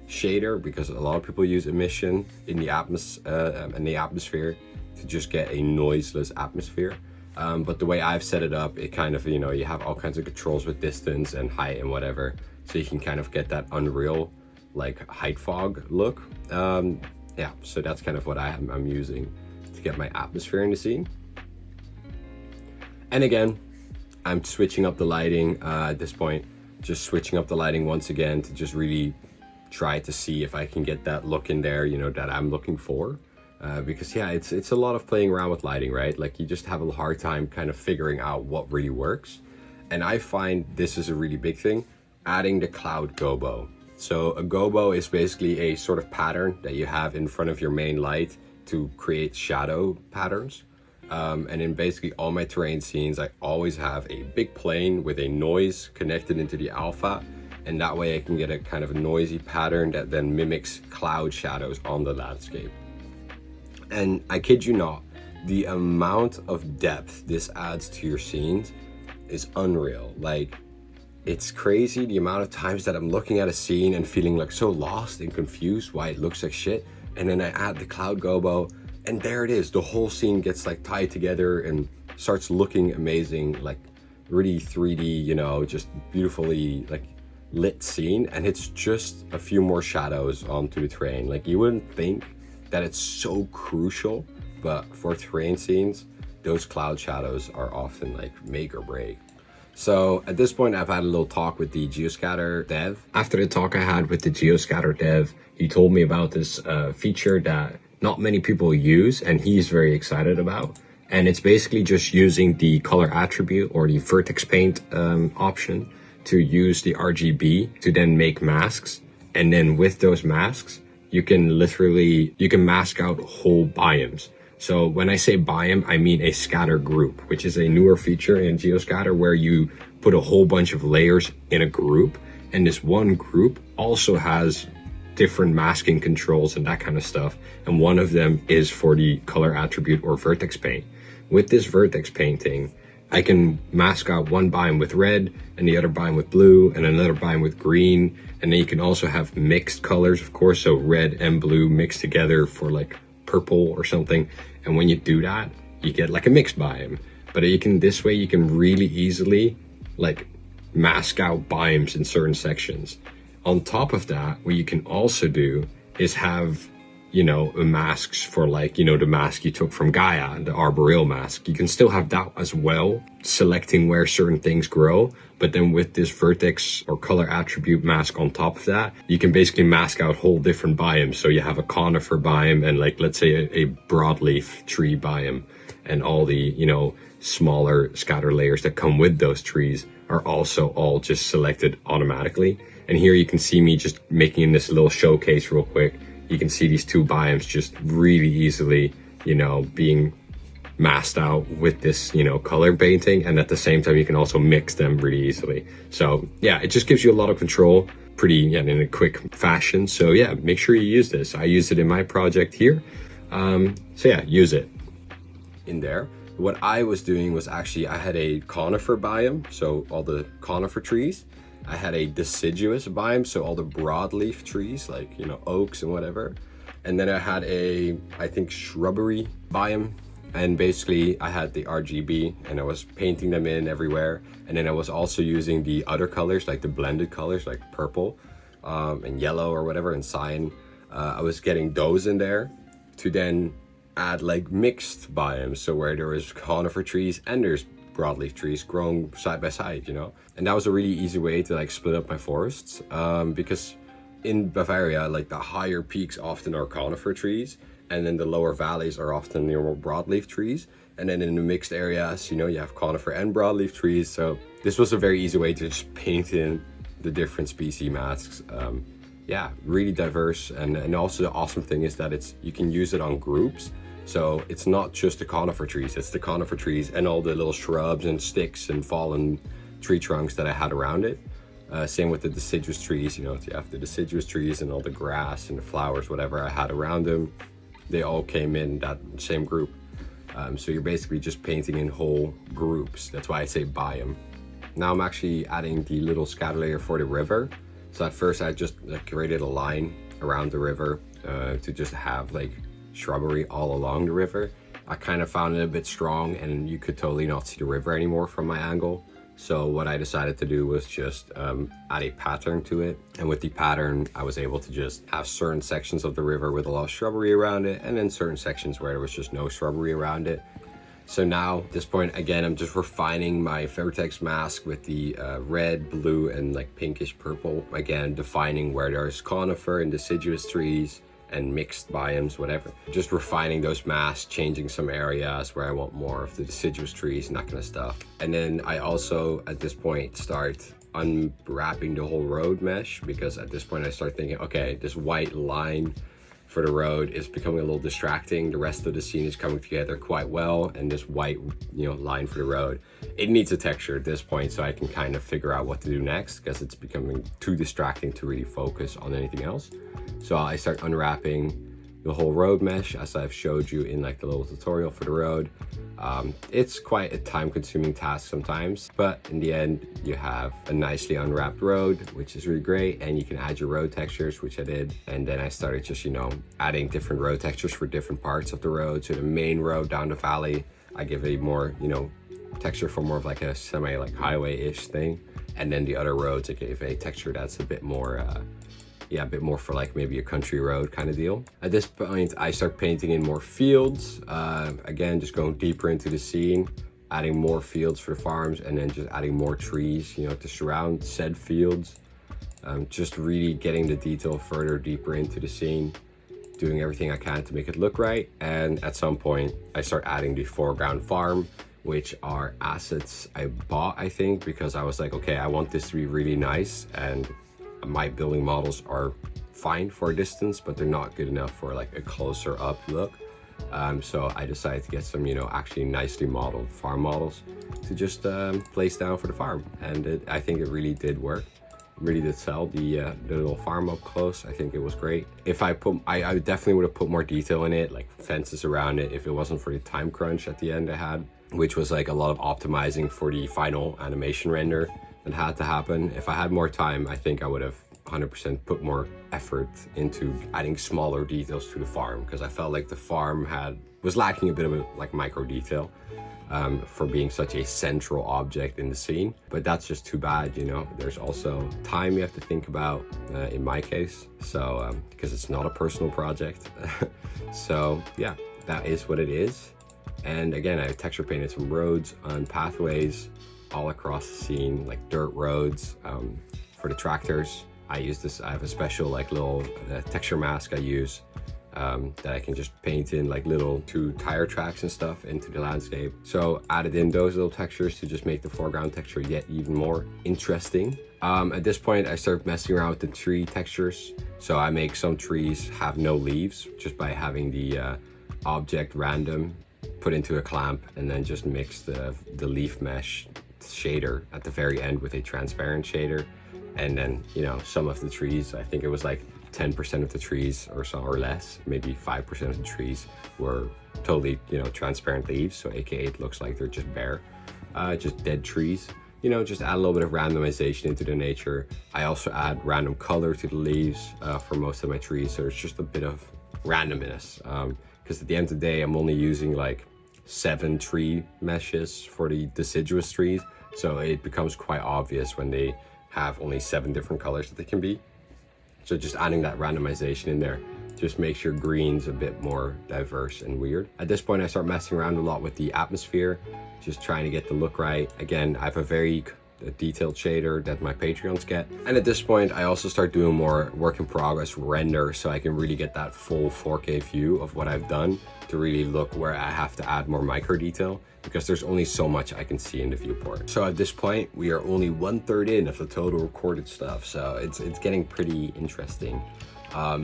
shader, because a lot of people use emission in the atmosphere to just get a noiseless atmosphere. But the way I've set it up, it kind of, you know, you have all kinds of controls with distance and height and whatever, so you can kind of get that unreal like height fog look. Yeah, so that's kind of what I'm using to get my atmosphere in the scene. And again, I'm switching up the lighting at this point, just switching up the lighting once again to just really try to see if I can get that look in there, you know, that I'm looking for. Because yeah, it's a lot of playing around with lighting, right? Like you just have a hard time kind of figuring out what really works. And I find this is a really big thing, adding the cloud gobo. So a gobo is basically a sort of pattern that you have in front of your main light to create shadow patterns. And in basically all my terrain scenes, I always have a big plane with a noise connected into the alpha. And that way I can get a kind of a noisy pattern that then mimics cloud shadows on the landscape. And I kid you not, the amount of depth this adds to your scenes is unreal. Like, it's crazy the amount of times that I'm looking at a scene and feeling like so lost and confused why it looks like shit. And then I add the cloud gobo and there it is. The whole scene gets like tied together and starts looking amazing, like really 3D, you know, just beautifully like lit scene. And it's just a few more shadows onto the terrain. Like you wouldn't think that it's so crucial, but for terrain scenes, those cloud shadows are often like make or break. So at this point, I've had a little talk with the GeoScatter dev. After the talk I had with the GeoScatter dev, he told me about this feature that not many people use and he's very excited about. And it's basically just using the color attribute or the vertex paint option to use the RGB to then make masks. And then with those masks, you can mask out whole biomes. So when I say biome, I mean a scatter group, which is a newer feature in GeoScatter where you put a whole bunch of layers in a group. And this one group also has different masking controls and that kind of stuff. And one of them is for the color attribute or vertex paint. With this vertex painting, I can mask out one biome with red and the other biome with blue and another biome with green. And then you can also have mixed colors, of course. So red and blue mixed together for like purple or something. And when you do that, you get like a mixed biome. But this way you can really easily like mask out biomes in certain sections. On top of that, what you can also do is have, masks for like, the mask you took from Gaea, the arboreal mask. You can still have that as well, selecting where certain things grow. But then with this vertex or color attribute mask on top of that, you can basically mask out whole different biomes. So you have a conifer biome and like, let's say a broadleaf tree biome, and all the, smaller scatter layers that come with those trees are also all just selected automatically. And here you can see me just making this little showcase real quick. You can see these two biomes just really easily, being masked out with this, color painting. And at the same time, you can also mix them really easily. So yeah, it just gives you a lot of control in a quick fashion. So yeah, make sure you use this. I use it in my project here. So yeah, use it in there. What I was doing was actually, I had a conifer biome, so all the conifer trees. I had a deciduous biome, so all the broadleaf trees, like, oaks and whatever. And then I had I think shrubbery biome. And basically I had the RGB and I was painting them in everywhere. And then I was also using the other colors, like the blended colors, like purple and yellow or whatever, and cyan. I was getting those in there to then add like mixed biomes, so where there is conifer trees and there's broadleaf trees growing side by side, and that was a really easy way to like split up my forests, because in Bavaria, like the higher peaks often are conifer trees, and then the lower valleys are often more broadleaf trees, and then in the mixed areas, you have conifer and broadleaf trees. So this was a very easy way to just paint in the different species masks. Yeah, really diverse, and also the awesome thing is that you can use it on groups. So it's not just the conifer trees, it's the conifer trees and all the little shrubs and sticks and fallen tree trunks that I had around it. Same with the deciduous trees, you have the deciduous trees and all the grass and the flowers, whatever I had around them. They all came in that same group. So you're basically just painting in whole groups. That's why I say biome. Now I'm actually adding the little scatter layer for the river. So at first I just created a line around the river to just have like shrubbery all along the river. I kind of found it a bit strong and you could totally not see the river anymore from my angle. So what I decided to do was just add a pattern to it. And with the pattern, I was able to just have certain sections of the river with a lot of shrubbery around it, and then certain sections where there was just no shrubbery around it. So now at this point, again, I'm just refining my vertex mask with the red, blue, and like pinkish purple. Again, defining where there's conifer and deciduous trees and mixed biomes, whatever. Just refining those masks, changing some areas where I want more of the deciduous trees and that kind of stuff. And then I also, at this point, start unwrapping the whole road mesh, because at this point I start thinking, okay, this white line for the road is becoming a little distracting. The rest of the scene is coming together quite well, and this white, line for the road, it needs a texture at this point, so I can kind of figure out what to do next, because it's becoming too distracting to really focus on anything else. So I start unwrapping the whole road mesh, as I've showed you in like the little tutorial for the road. It's quite a time-consuming task sometimes, but in the end you have a nicely unwrapped road, which is really great, and you can add your road textures, which I did. And then I started just adding different road textures for different parts of the road. So the main road down the valley, I give a more texture for more of like a semi like highway-ish thing, and then the other roads I gave a texture that's a bit more a bit more for like maybe a country road kind of deal. At this point, I start painting in more fields. Again, just going deeper into the scene, adding more fields for the farms, and then just adding more trees, to surround said fields. Just really getting the detail further deeper into the scene, doing everything I can to make it look right. And at some point, I start adding the foreground farm, which are assets I bought, I think, because I was like, okay, I want this to be really nice, and my building models are fine for a distance, but they're not good enough for like a closer up look. So I decided to get some, actually nicely modeled farm models to just place down for the farm. And I think it really did work. It really did sell the little farm up close. I think it was great. If I definitely would have put more detail in it, like fences around it, if it wasn't for the time crunch at the end I had, which was like a lot of optimizing for the final animation render that had to happen. If I had more time, I think I would have 100% put more effort into adding smaller details to the farm, because I felt like the farm had was lacking a bit of like micro detail for being such a central object in the scene. But that's just too bad, you know. There's also time you have to think about in my case, so because it's not a personal project. So yeah, that is what it is. And again, I texture painted some roads on pathways all across the scene, like dirt roads for the tractors. I have a special like little texture mask I use that I can just paint in like little 2 tire tracks and stuff into the landscape. So added in those little textures to just make the foreground texture yet even more interesting. At this point, I started messing around with the tree textures. So I make some trees have no leaves just by having the object random put into a clamp, and then just mix the leaf mesh shader at the very end with a transparent shader. And then, you know, some of the trees, I think it was like 10% of the trees or so, or less, maybe 5% of the trees were totally, you know, transparent leaves. So AKA it looks like they're just bare, just dead trees. You know, just add a little bit of randomization into the nature. I also add random color to the leaves for most of my trees. So it's just a bit of randomness. Because at the end of the day, I'm only using like 7 tree meshes for the deciduous trees. So it becomes quite obvious when they have only 7 different colors that they can be. So just adding that randomization in there just makes your greens a bit more diverse and weird. At this point, I start messing around a lot with the atmosphere, just trying to get the look right. Again, I have a very detailed shader that my Patreons get. And at this point, I also start doing more work in progress render, so I can really get that full 4K view of what I've done to really look where I have to add more micro detail, because there's only so much I can see in the viewport. So at this point, we are only 1/3 in of the total recorded stuff. So it's getting pretty interesting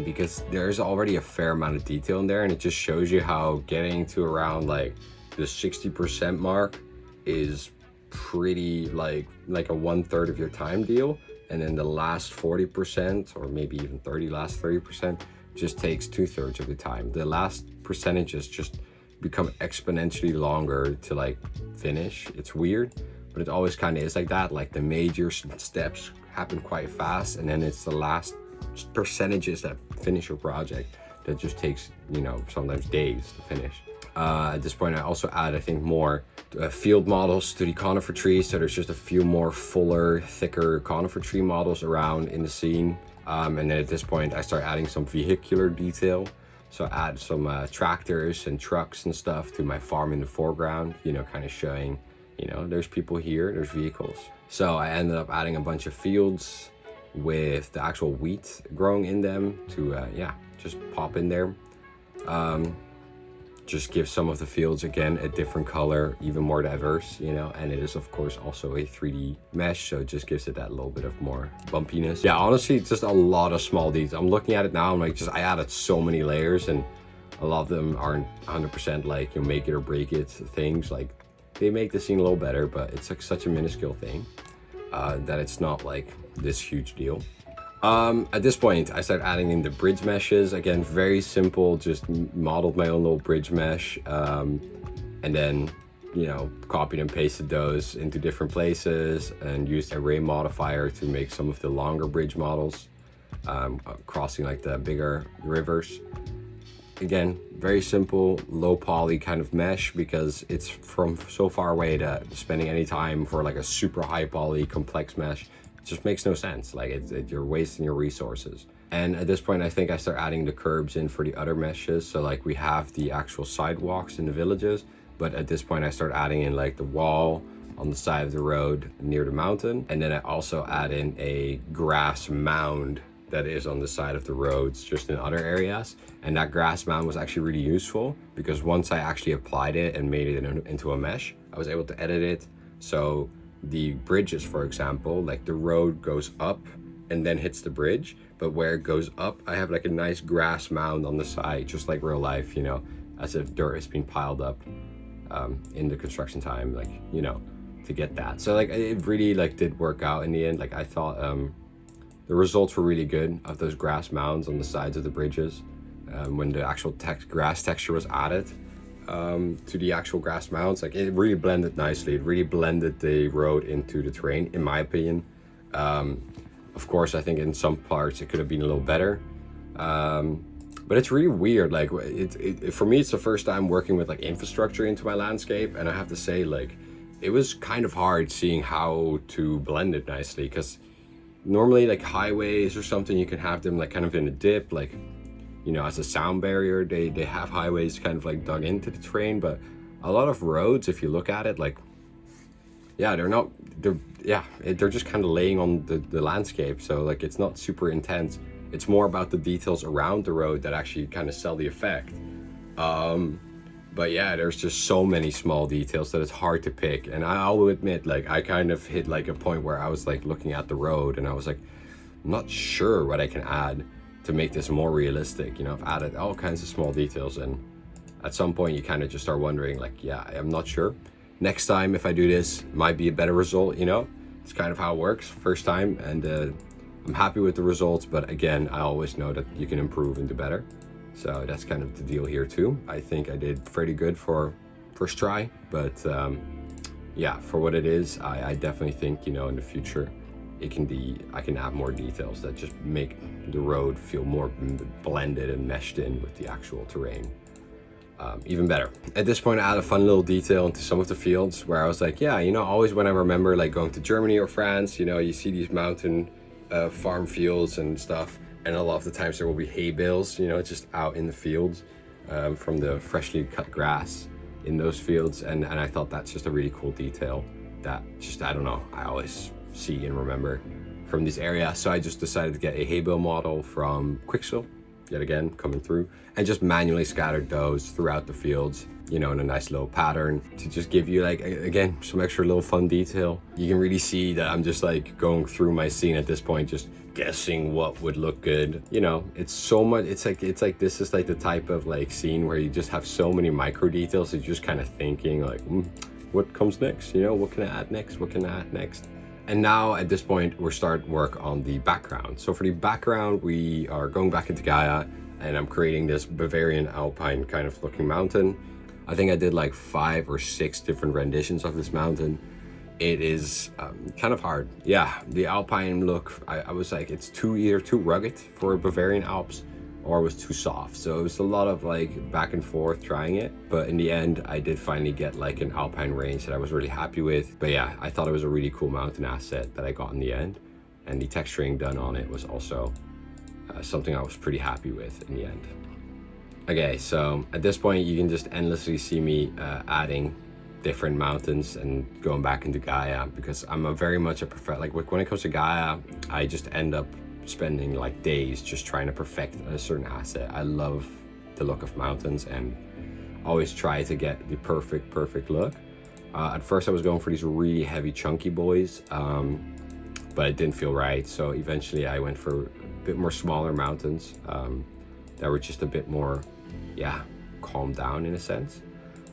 because there's already a fair amount of detail in there, and it just shows you how getting to around like the 60% mark is pretty like a 1/3 of your time deal. And then the last 40%, or maybe even last 30% just takes 2/3 of the time. The last percentages just become exponentially longer to like finish. It's weird, but it always kind of is like that. Like the major steps happen quite fast, and then it's the last percentages that finish your project that just takes, you know, sometimes days to finish. At this point, I also add, I think, more field models to the conifer trees. So there's just a few more fuller, thicker conifer tree models around in the scene. And then at this point, I start adding some vehicular detail. So I add some tractors and trucks and stuff to my farm in the foreground, you know, kind of showing, you know, there's people here, there's vehicles. So I ended up adding a bunch of fields with the actual wheat growing in them to, yeah, just pop in there. Just give some of the fields, again, a different color, even more diverse, you know, and it is, of course, also a 3D mesh, so it just gives it that little bit of more bumpiness. Yeah, honestly, just a lot of small details. I'm looking at it now, I'm like, I added so many layers, and a lot of them aren't 100% like, you know, make it or break it things. Like, they make the scene a little better, but it's like such a minuscule thing that it's not like this huge deal. At this point, I started adding in the bridge meshes. Again, very simple, just modeled my own little bridge mesh, and then, you know, copied and pasted those into different places and used array modifier to make some of the longer bridge models, crossing like the bigger rivers. Again, very simple, low poly kind of mesh, because it's from so far away to spending any time for like a super high poly complex mesh just makes no sense. Like you're wasting your resources. And at this point, I think I start adding the curbs in for the other meshes. So like we have the actual sidewalks in the villages, but at this point I start adding in like the wall on the side of the road near the mountain. And then I also add in a grass mound that is on the side of the roads just in other areas. And that grass mound was actually really useful, because once I actually applied it and made it into a mesh, I was able to edit it. So the bridges, for example, like the road goes up and then hits the bridge, but where it goes up, I have like a nice grass mound on the side, just like real life, you know, as if dirt has been piled up in the construction time, like, you know, to get that. So like it really like did work out in the end. Like I thought the results were really good of those grass mounds on the sides of the bridges when the actual grass texture was added to the actual grass mounds. Like it really blended nicely. It really blended the road into the terrain, in my opinion. Of course, I think in some parts it could have been a little better. But it's really weird. Like for me, it's the first time working with like infrastructure into my landscape, and I have to say, like, it was kind of hard seeing how to blend it nicely, because normally like highways or something, you can have them like kind of in a dip, like, you know, as a sound barrier. They have highways kind of like dug into the terrain, but a lot of roads, if you look at it, like, yeah, they're just kind of laying on the landscape. So like, it's not super intense. It's more about the details around the road that actually kind of sell the effect. But yeah, there's just so many small details that it's hard to pick. And I'll admit, like, I kind of hit like a point where I was like looking at the road and I was like, I'm not sure what I can add to make this more realistic. You know, I've added all kinds of small details, and at some point you kind of just start wondering, like, yeah, I'm not sure. Next time, if I do this, might be a better result, you know? It's kind of how it works first time, and I'm happy with the results, but again, I always know that you can improve and do better. So that's kind of the deal here too. I think I did pretty good for first try, but yeah, for what it is, I definitely think, you know, in the future, I can add more details that just make the road feel more blended and meshed in with the actual terrain. Even better. At this point, I add a fun little detail into some of the fields where I was like, yeah, you know, always when I remember like going to Germany or France, you know, you see these mountain farm fields and stuff, and a lot of the times there will be hay bales, you know, just out in the fields from the freshly cut grass in those fields, and I thought that's just a really cool detail that just, I don't know, I always see and remember from this area. So I just decided to get a hay bale model from Quixel, yet again coming through, and just manually scattered those throughout the fields, you know, in a nice little pattern to just give you, like, again, some extra little fun detail. You can really see that I'm just like going through my scene at this point, just guessing what would look good. You know, it's so much, it's like this is like the type of like scene where you just have so many micro details that you're just kind of thinking like, what comes next? You know, what can I add next? What can I add next? And now at this point, we're starting work on the background. So for the background, we are going back into Gaea, and I'm creating this Bavarian Alpine kind of looking mountain. I think I did like 5 or 6 different renditions of this mountain. It is kind of hard. Yeah, the Alpine look, I was like, it's either too rugged for Bavarian Alps, or it was too soft. So it was a lot of like back and forth trying it. But in the end, I did finally get like an Alpine range that I was really happy with. But yeah, I thought it was a really cool mountain asset that I got in the end. And the texturing done on it was also something I was pretty happy with in the end. Okay, so at this point, you can just endlessly see me adding different mountains and going back into Gaea, because I'm very much a like when it comes to Gaea, I just end up spending like days just trying to perfect a certain asset. I love the look of mountains and always try to get the perfect look. At first I was going for these really heavy chunky boys, but it didn't feel right. So eventually I went for a bit more smaller mountains that were just a bit more, yeah, calmed down in a sense.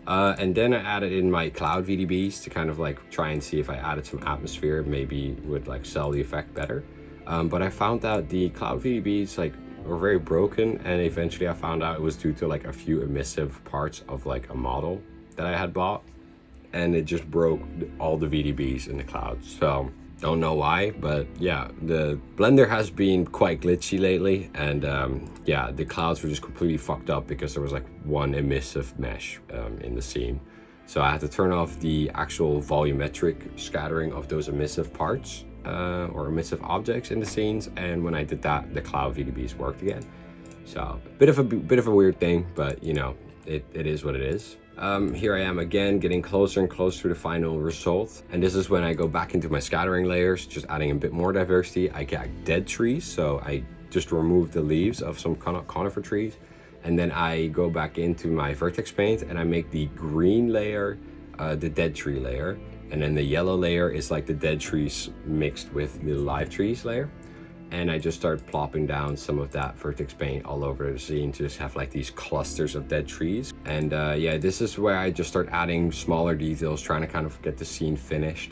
And then I added in my cloud VDBs to kind of like try and see if I added some atmosphere, maybe would like sell the effect better. But I found out the cloud VDBs like were very broken, and eventually I found out it was due to like a few emissive parts of like a model that I had bought, and it just broke all the VDBs in the cloud. So don't know why, but yeah, the Blender has been quite glitchy lately, and yeah, the clouds were just completely fucked up because there was like one emissive mesh in the scene. So I had to turn off the actual volumetric scattering of those emissive parts or emissive objects in the scenes, and when I did that, the cloud VDBs worked again. So bit of a weird thing, but you know, it is what it is. Here I am again, getting closer and closer to the final result, and this is when I go back into my scattering layers, just adding a bit more diversity. I get dead trees, so I just remove the leaves of some conifer trees, and then I go back into my vertex paint and I make the green layer the dead tree layer, and then the yellow layer is like the dead trees mixed with the live trees layer. And I just start plopping down some of that vertex paint all over the scene to just have like these clusters of dead trees. And yeah, this is where I just start adding smaller details, trying to kind of get the scene finished.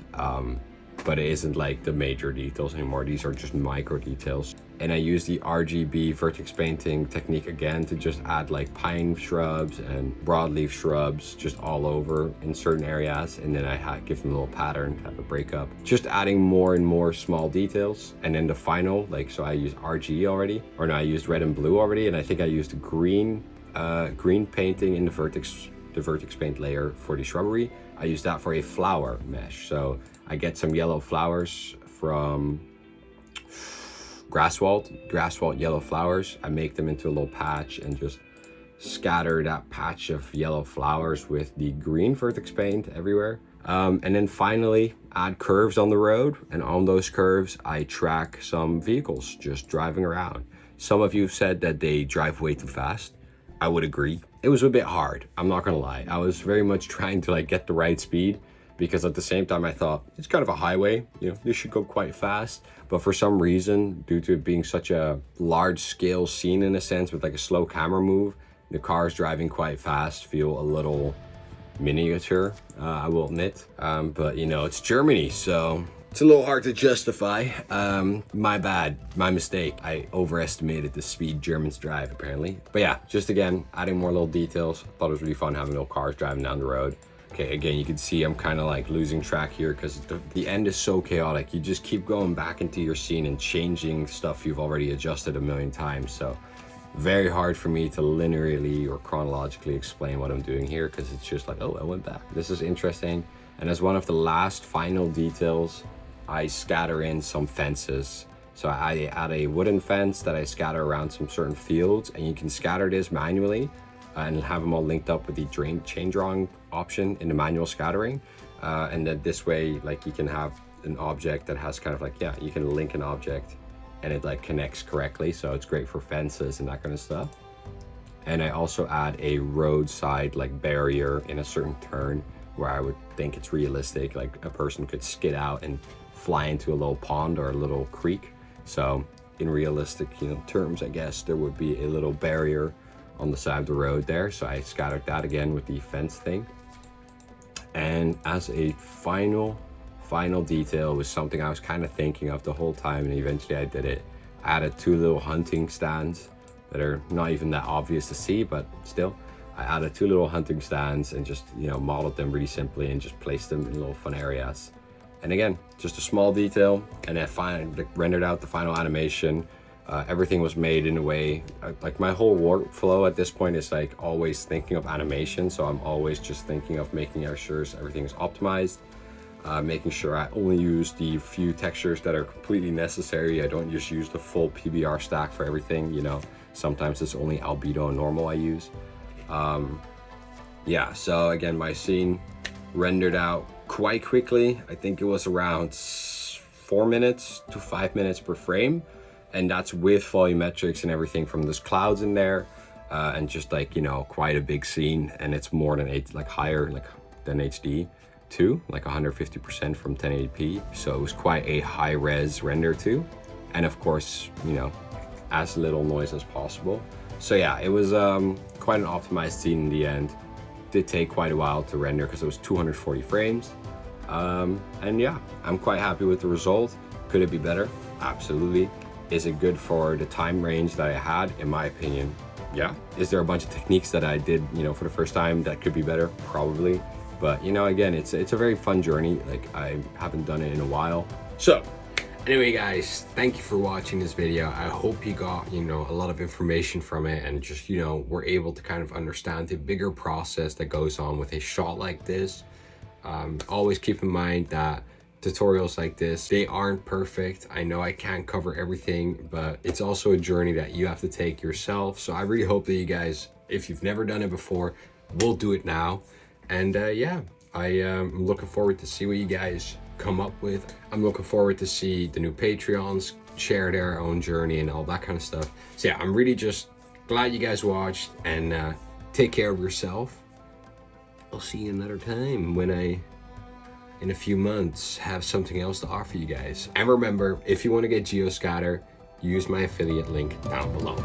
but it isn't like the major details anymore. These are just micro details. And I use the RGB vertex painting technique again to just add like pine shrubs and broadleaf shrubs just all over in certain areas. And then I give them a little pattern, have a breakup, just adding more and more small details. And then the final, like, so I used RG already, or no, I used red and blue already. And I think I used green painting in the vertex paint layer for the shrubbery. I use that for a flower mesh. So I get some yellow flowers from grasswald yellow flowers. I make them into a little patch and just scatter that patch of yellow flowers with the green vertex paint everywhere. And then finally add curves on the road, and on those curves I track some vehicles just driving around. Some of you said that they drive way too fast. I would agree. It was a bit hard, I'm not gonna lie. I was very much trying to like get the right speed, because at the same time I thought it's kind of a highway, you know, this should go quite fast. But for some reason, due to it being such a large scale scene in a sense with like a slow camera move, the cars driving quite fast feel a little miniature, I will admit. But you know, it's Germany, so it's a little hard to justify. My bad, my mistake. I overestimated the speed Germans drive apparently. But yeah, just again, adding more little details. Thought it was really fun having little cars driving down the road. Okay, again, you can see I'm kind of like losing track here because the end is so chaotic. You just keep going back into your scene and changing stuff you've already adjusted a million times. So very hard for me to linearly or chronologically explain what I'm doing here, because it's just like, oh, I went back. This is interesting. And as one of the last final details, I scatter in some fences. So I add a wooden fence that I scatter around some certain fields, and you can scatter this manually and have them all linked up with the chain drawing option in the manual scattering. And then this way, like, you can have an object that has kind of like, yeah, you can link an object and it like connects correctly. So it's great for fences and that kind of stuff. And I also add a roadside like barrier in a certain turn where I would think it's realistic, like a person could skid out and fly into a little pond or a little creek. So in realistic, you know, terms, I guess there would be a little barrier on the side of the road there. So I scattered that again with the fence thing. And as a final detail, was something I was kind of thinking of the whole time, and eventually I did it. I added 2 little hunting stands that are not even that obvious to see, but still, I added 2 little hunting stands and just, you know, modeled them really simply and just placed them in little fun areas. And again, just a small detail, and I finally rendered out the final animation. Everything was made in a way, like my whole workflow at this point is like always thinking of animation. So I'm always just thinking of making sure everything is optimized, making sure I only use the few textures that are completely necessary. I don't just use the full PBR stack for everything, you know. Sometimes it's only albedo and normal I use. Yeah, so again, my scene rendered out quite quickly. I think it was around 4 minutes to 5 minutes per frame. And that's with volumetrics and everything from those clouds in there, and just like, you know, quite a big scene. And it's more than higher than HD too, like 150% from 1080p. So it was quite a high res render too. And of course, you know, as little noise as possible. So yeah, it was quite an optimized scene in the end. Did take quite a while to render because it was 240 frames. And yeah, I'm quite happy with the result. Could it be better? Absolutely. Is it good for the time range that I had? In my opinion, yeah. Is there a bunch of techniques that I did, you know, for the first time that could be better? Probably. But you know, again, it's a very fun journey. Like, I haven't done it in a while. So anyway, guys, thank you for watching this video. I hope you got, you know, a lot of information from it, and just, you know, were able to kind of understand the bigger process that goes on with a shot like this. Always keep in mind that tutorials like this, they aren't perfect. I know I can't cover everything, but it's also a journey that you have to take yourself. So I really hope that you guys, if you've never done it before, will do it now. And yeah, I'm looking forward to see what you guys come up with. I'm looking forward to see the new Patreons share their own journey and all that kind of stuff. So yeah, I'm really just glad you guys watched, and take care of yourself. I'll see you another time when in a few months, have something else to offer you guys. And remember, if you want to get GeoScatter, use my affiliate link down below.